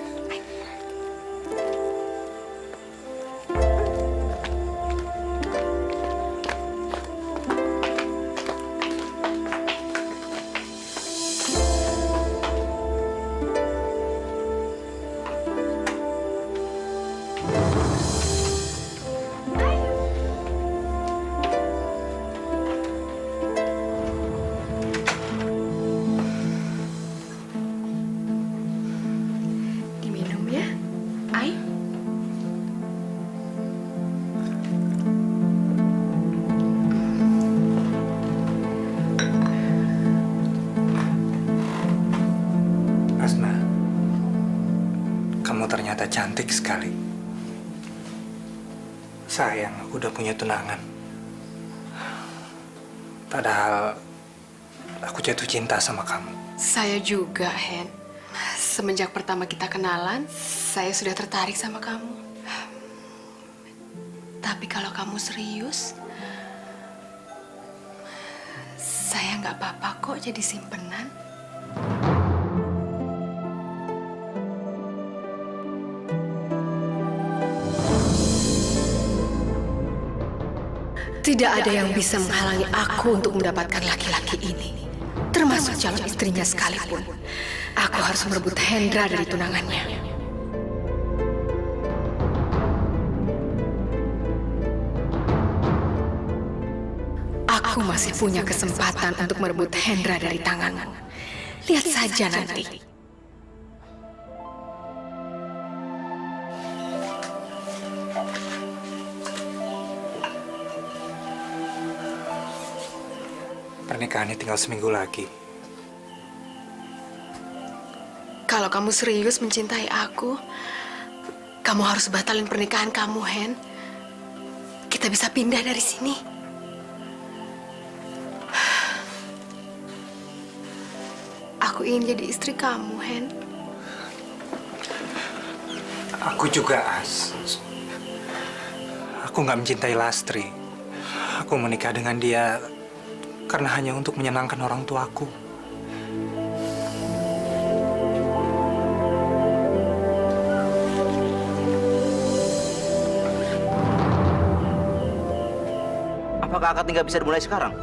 Diminum ya. Ai. Asna, kamu ternyata cantik sekali. Sayang, aku udah punya tunangan. Padahal aku jatuh cinta sama kamu. Saya juga, Hen. Semenjak pertama kita kenalan, saya sudah tertarik sama kamu. Tapi kalau kamu serius, saya nggak apa-apa kok jadi simpenan. Tidak ada yang bisa menghalangi aku untuk mendapatkan laki-laki ini. Termasuk calon istrinya sekalipun. Aku harus merebut Hendra dari tunangannya. Aku masih punya kesempatan untuk merebut Hendra dari tanganmu. Lihat saja nanti. Pernikahannya tinggal seminggu lagi. Kalau kamu serius mencintai aku, kamu harus batalin pernikahan kamu, Hen. Kita bisa pindah dari sini. Aku ingin jadi istri kamu, Hen. Aku juga, As. Aku nggak mencintai Lastri. Aku menikah dengan dia karena hanya untuk menyenangkan orang tuaku. Apakah akad nikah bisa dimulai sekarang?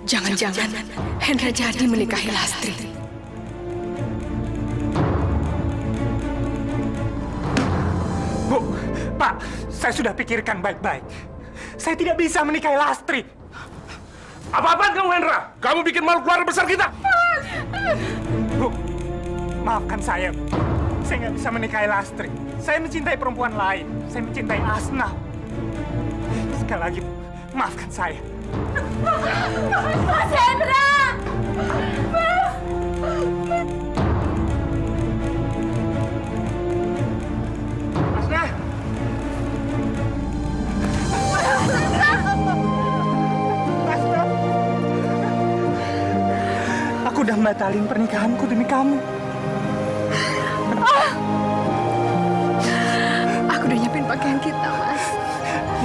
Jangan-jangan Hendra jadi menikahi Lastri. Bu, Pak, saya sudah pikirkan baik-baik. Saya tidak bisa menikahi Lastri. Apa-apaan kamu, Hendra? Kamu bikin malu keluarga besar kita. Bu, maafkan saya. Saya nggak bisa menikahi Lastri. Saya mencintai perempuan lain. Saya mencintai Asna. Sekali lagi, maafkan saya. Mas Hendra! Asna! Asna! Aku udah batalin pernikahanku demi kamu. Aku udah nyiapin pakaian kita, Mas.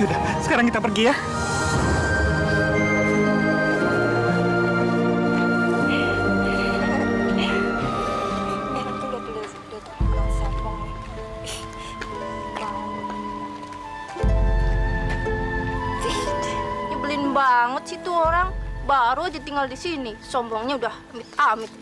Yaudah, sekarang kita pergi ya. Nyebelin banget sih tuh orang. Baru aja tinggal di sini, sombongnya udah amit-amit.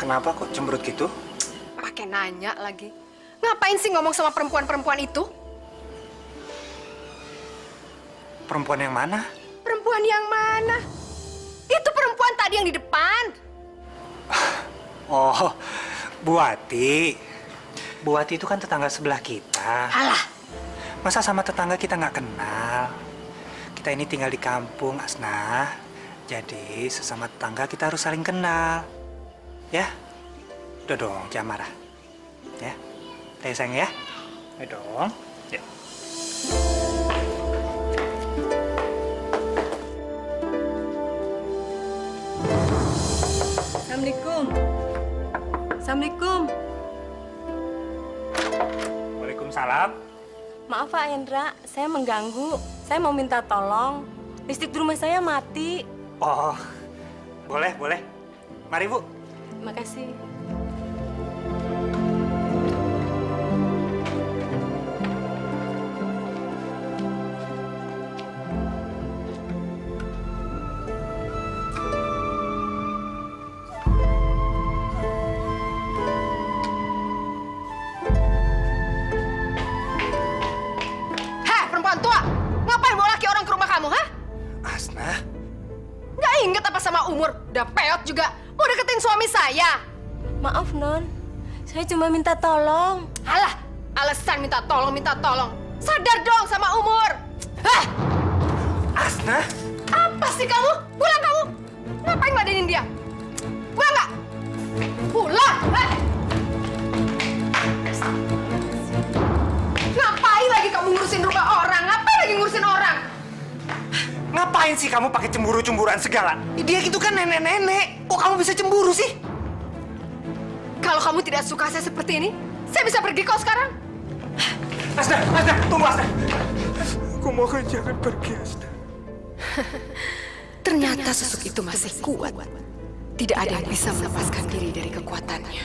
Kenapa kok cemberut gitu? Pakai nanya lagi. Ngapain sih ngomong sama perempuan-perempuan itu? Perempuan yang mana? Perempuan yang mana? Itu perempuan tadi yang di depan. Oh, Bu Wati. Bu Wati itu kan tetangga sebelah kita. Alah. Masa sama tetangga kita nggak kenal? Kita ini tinggal di kampung, Asna. Jadi sesama tetangga kita harus saling kenal. Ya? Udah dong, jangan marah. Ya? Ayo sayang ya? Ayo dong. Ya. Assalamualaikum. Assalamualaikum. Waalaikumsalam. Maaf Pak Hendra, saya mengganggu. Saya mau minta tolong. Listrik di rumah saya mati. Oh, boleh, boleh. Mari Bu. Makasih. Heh, perempuan tua! Ngapain bawa laki orang ke rumah kamu, ha? Asna. Nggak inget apa sama umur? Udah peot juga. Mau deketin suami saya. Maaf, Non. Saya cuma minta tolong. Alah, alasan minta tolong, minta tolong. Sadar dong sama umur. Hah? Asna? Apa sih kamu? Pulang kamu. Ngapain ngeladenin dia? Pulang nggak? Pulang! Hah? Ngapain lagi kamu ngurusin rumah orang? Ngapain lagi ngurusin orang? Ngapain sih kamu pakai cemburu-cemburuan segala? Dia gitu kan nenek-nenek. Kok kamu bisa cemburu sih? Kalau kamu tidak suka saya seperti ini, saya bisa pergi kok sekarang. Asna, Asna, tunggu Asna. Aku mohon jangan pergi, Asna. Ternyata susuk itu masih kuat. Tidak ada yang bisa melepaskan diri dari kekuatannya.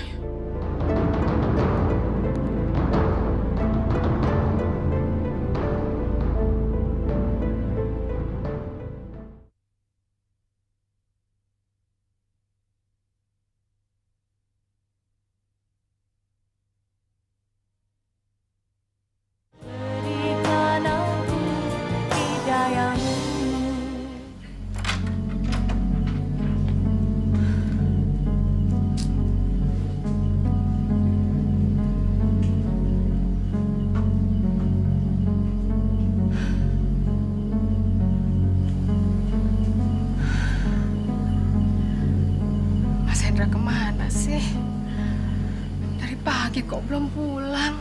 pagi kok belum pulang.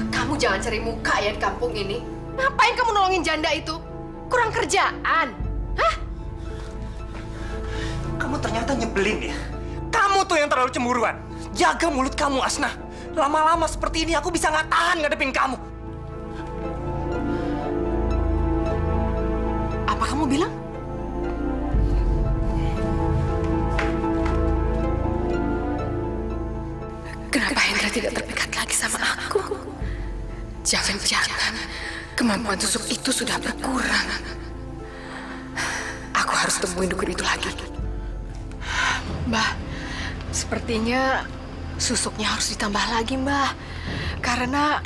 Kamu jangan cari muka ya di kampung ini. Ngapain kamu nolongin janda itu? Kurang kerjaan. Hah? Kamu ternyata nyebelin ya. Kamu tuh yang terlalu cemburuan. Jaga mulut kamu, Asna. Lama-lama seperti ini aku bisa nggak tahan ngadepin kamu. Apa kamu bilang? Kenapa Hendra tidak terpikat lagi sama aku? Jangan-jangan kemampuan susuk itu sudah berkurang. Aku harus temuin dukun itu lagi. Mbah, sepertinya susuknya harus ditambah lagi, Mbah. Karena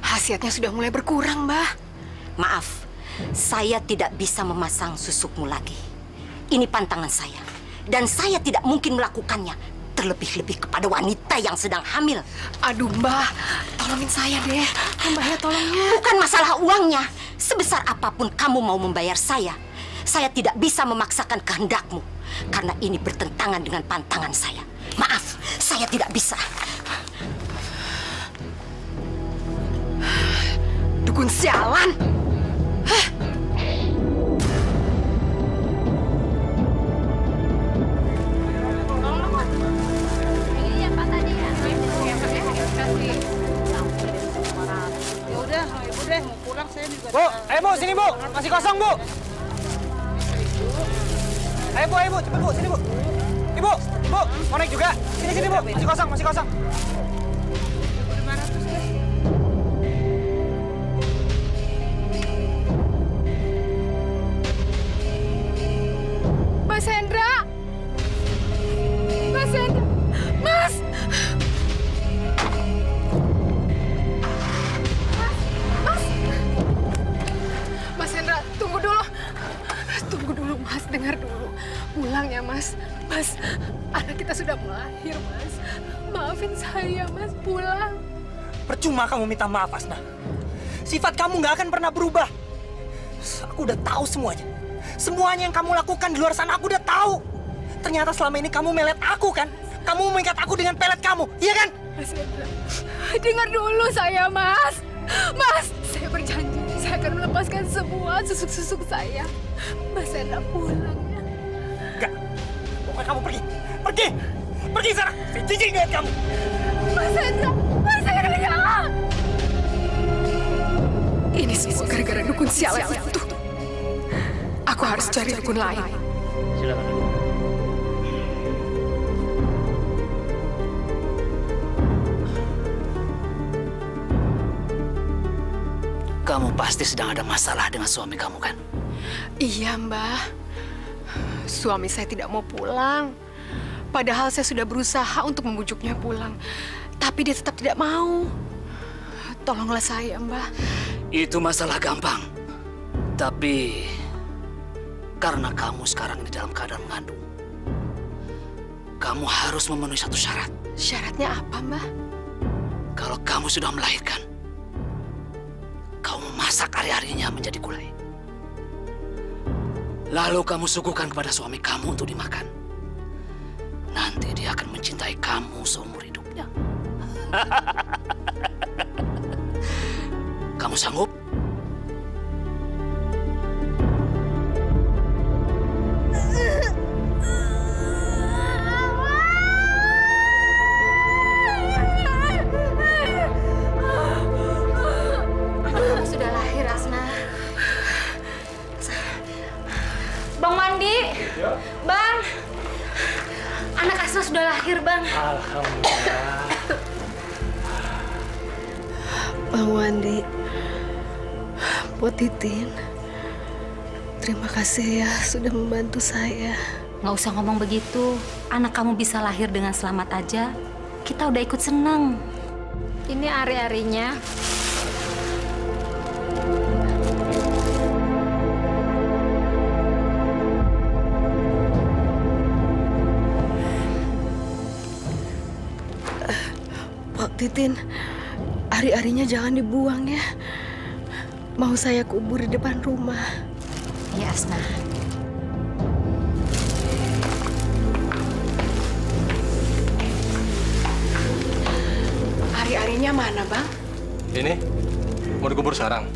khasiatnya sudah mulai berkurang, Mbah. Maaf, saya tidak bisa memasang susukmu lagi. Ini pantangan saya. Dan saya tidak mungkin melakukannya. Terlebih-lebih kepada wanita yang sedang hamil. Aduh, Mbah. Tolongin saya deh. Mbah ya, tolongnya. Bukan masalah uangnya. Sebesar apapun kamu mau membayar saya tidak bisa memaksakan kehendakmu. Karena ini bertentangan dengan pantangan saya. Maaf, saya tidak bisa. Dukun sialan! Hah? Bu, ayo Bu, sini Bu. Masih kosong Bu. Ayo Bu, cepet Bu, sini Bu. Ibu, mau naik juga? Sini Bu, masih kosong. Mas Hendra! Mas Hendra! Mas! Mas Hendra, tunggu dulu. Tunggu dulu, Mas. Dengar dulu. Pulang ya, Mas. Mas, anak kita sudah melahir, Mas. Maafin saya, Mas. Pulang. Percuma kamu minta maaf, Asna. Sifat kamu nggak akan pernah berubah. Aku udah tahu semuanya. Semuanya yang kamu lakukan di luar sana aku udah tahu. Ternyata selama ini kamu melet aku kan? Kamu mengikat aku dengan pelet kamu, iya kan? Mas Hendra, dengar dulu saya, Mas. Mas, saya berjanji saya akan melepaskan semua susuk-susuk saya. Mas Hendra pulang ya. Enggak, pokoknya kamu pergi. Pergi sana, saya jijik ngeliat kamu. Mas Hendra jangan. Ini semua gara-gara dukun sialan itu. Aku harus cari dukun lain. Silakan. Kamu pasti sedang ada masalah dengan suami kamu, kan? Iya, Mbah. Suami saya tidak mau pulang. Padahal saya sudah berusaha untuk membujuknya pulang. Tapi dia tetap tidak mau. Tolonglah saya, Mbah. Itu masalah gampang. Tapi karena kamu sekarang di dalam keadaan mengandung, kamu harus memenuhi satu syarat. Syaratnya apa, Mbah? Kalau kamu sudah melahirkan, kamu masak hari-harinya menjadi gulai. Lalu kamu suguhkan kepada suami kamu untuk dimakan. Nanti dia akan mencintai kamu seumur hidupnya. Kamu sanggup? Sudah lahir, Asna. Bang Mandi, Bang. Anak Asna sudah lahir, Bang. Alhamdulillah. Bang Wandi, Pot Titin, terima kasih ya sudah membantu saya. Nggak usah ngomong begitu. Anak kamu bisa lahir dengan selamat aja. kita udah ikut seneng. Ini ari-arinya. Pak Titin, ari-arinya jangan dibuang ya. Mau saya kubur di depan rumah. Ya, Asna. Ari-arinya mana, Bang? Ini mau dikubur sekarang.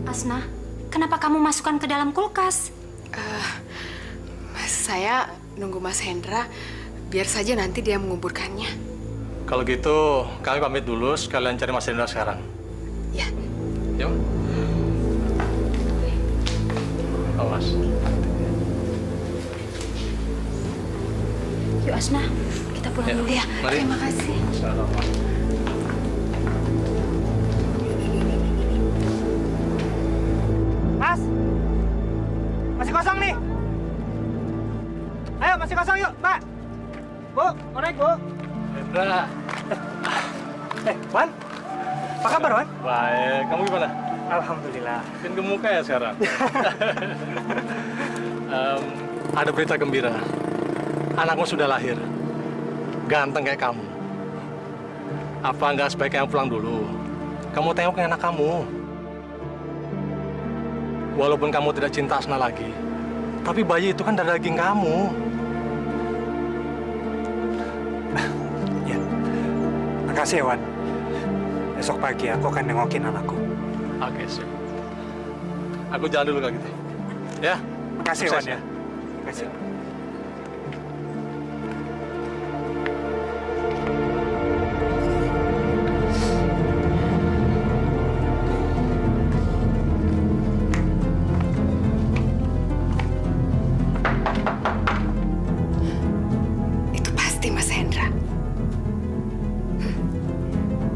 Asna, kenapa kamu masukkan ke dalam kulkas? Saya nunggu Mas Hendra, biar saja nanti dia menguburkannya. Kalau gitu, kami pamit dulu, sekalian cari Mas Hendra sekarang. Ya. Yuk. Awas. Yuk Asna, kita pulang dulu ya. Mari. Terima kasih. Mas, masih kosong nih. Ayo, masih kosong yuk, Mbak. Bu, mau naik, Bu? Hendra. Wan, apa kabar, Wan? Baik, kamu gimana? Alhamdulillah. Makin gemuk ya sekarang. Ada berita gembira. Anakmu sudah lahir. Ganteng kayak kamu. Apa nggak sebaiknya pulang dulu? Kamu tengokin anak kamu. Walaupun kamu tidak cinta Asna lagi, tapi bayi itu kan dari daging kamu. Ya, makasih ya, Wan. Besok pagi aku akan nengokin anakku. Oke, sip. Aku jalan dulu kalau gitu. Ya. Makasih, Sukses, Wan ya. Makasih. Itu pasti Mas Hendra.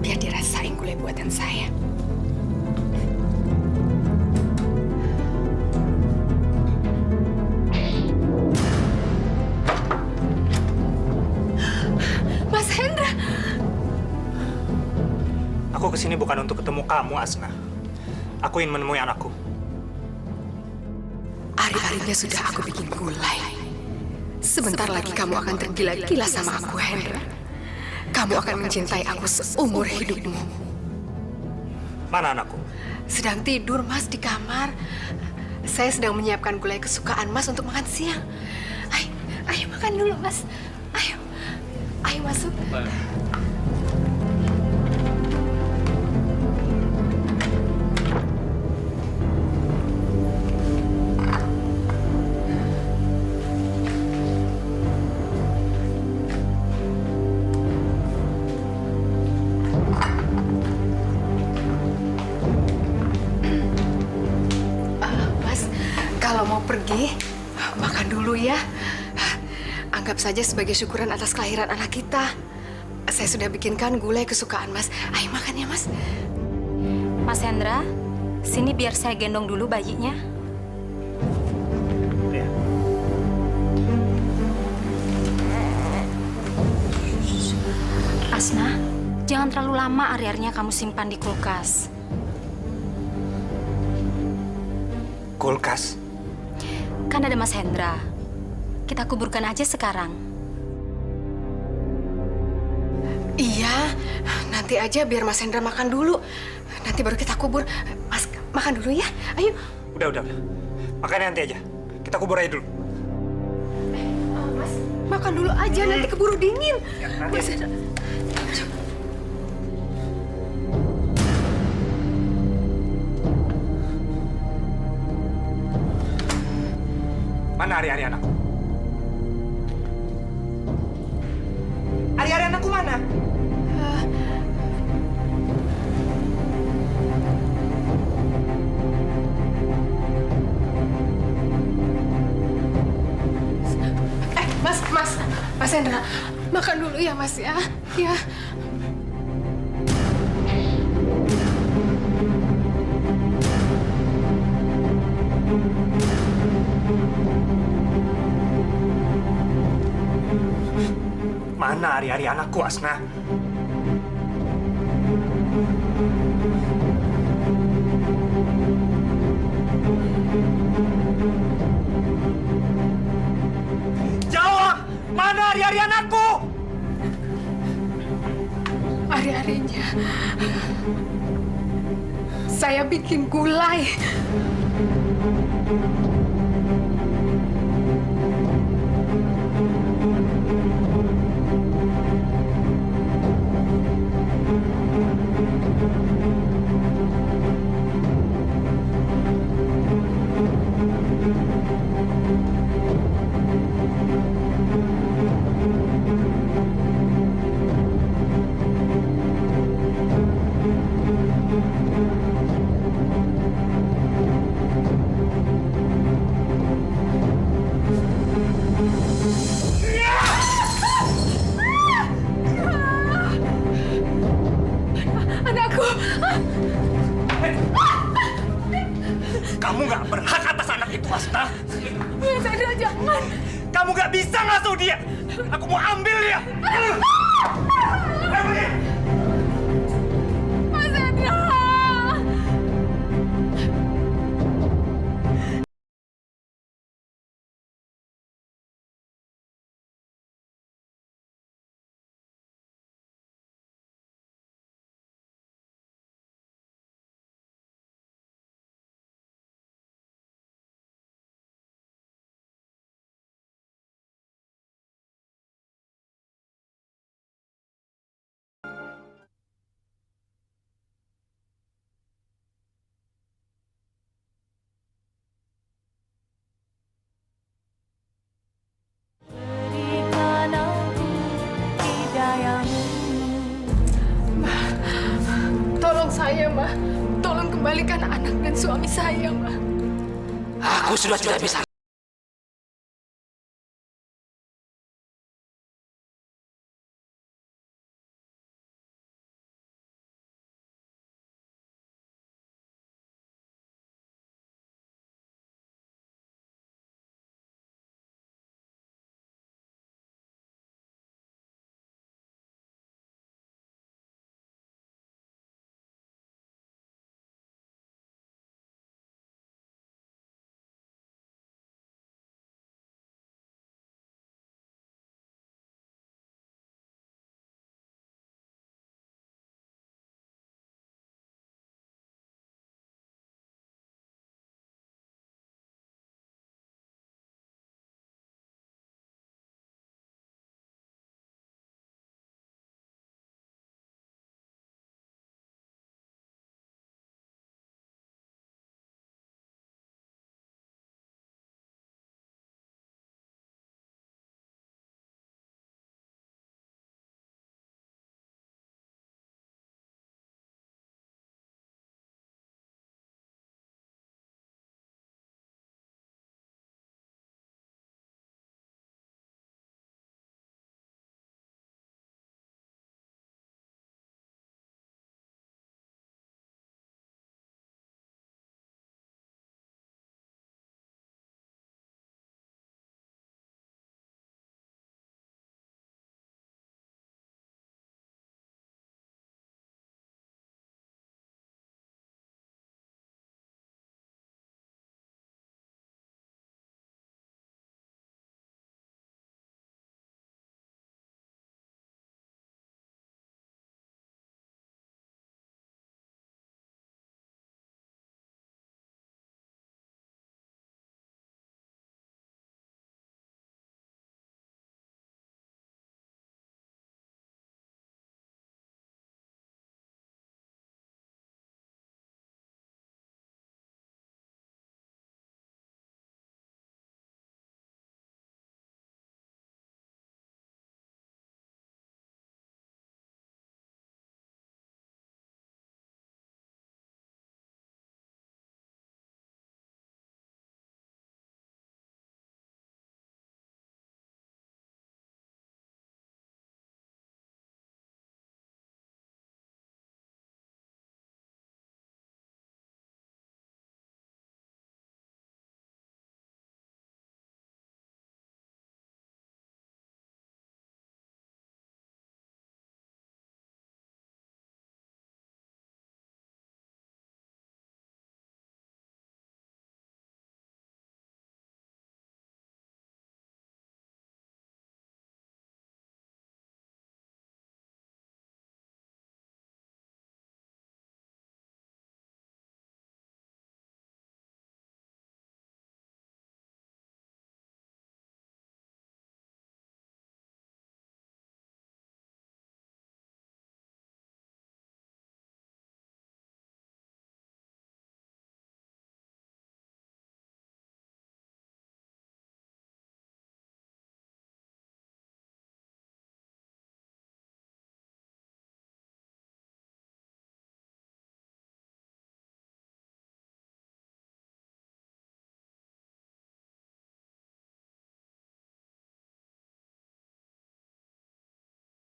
Biar dirasain gulai buatan saya. Mas Hendra! Aku kesini bukan untuk ketemu kamu, Asna. Aku ingin menemui anakku. Ari-arinya sudah aku bikin gulai. Sebentar lagi kamu akan tergila-gila sama aku, Hendra. Kamu akan mencintai aku seumur hidupmu. Mana anakku? Sedang tidur, Mas, di kamar. Saya sedang menyiapkan gulai kesukaan Mas untuk makan siang. Ayo makan dulu, Mas. Ayo. Ayo masuk. Mas, kalau mau pergi, makan dulu ya. Anggap saja sebagai syukuran atas kelahiran anak kita. Saya sudah bikinkan gulai kesukaan Mas. Ayo makan ya, Mas. Mas Hendra, sini biar saya gendong dulu bayinya. Asna, jangan terlalu lama ari-arinya kamu simpan di kulkas. Kulkas? Kan ada Mas Hendra. Kita kuburkan aja sekarang. Iya, nanti aja biar Mas Hendra makan dulu. Nanti baru kita kubur. Mas, makan dulu ya. Ayo. Udah. Makannya nanti aja. Kita kubur aja dulu. Mas, makan dulu aja. Nanti keburu dingin. Mas Hendra. Mana ari-ari anakku? Ari-ari anakku mana? Mas Hendra, makan dulu ya, Mas ya. Ya. Mana hari-hari anakku, Asna? Jawab! Mana hari-hari anakku? Hari-harinya saya bikin gulai. Anakku! Kamu nggak berhak atas anak itu, Asna. Mas Hendra, jangan! Kamu nggak bisa ngasuh dia. Aku mau ambil dia. Mas Hendra! Tolong saya, Ma. Tolong kembalikan anak dan suami saya, Ma. Aku sudah tidak bisa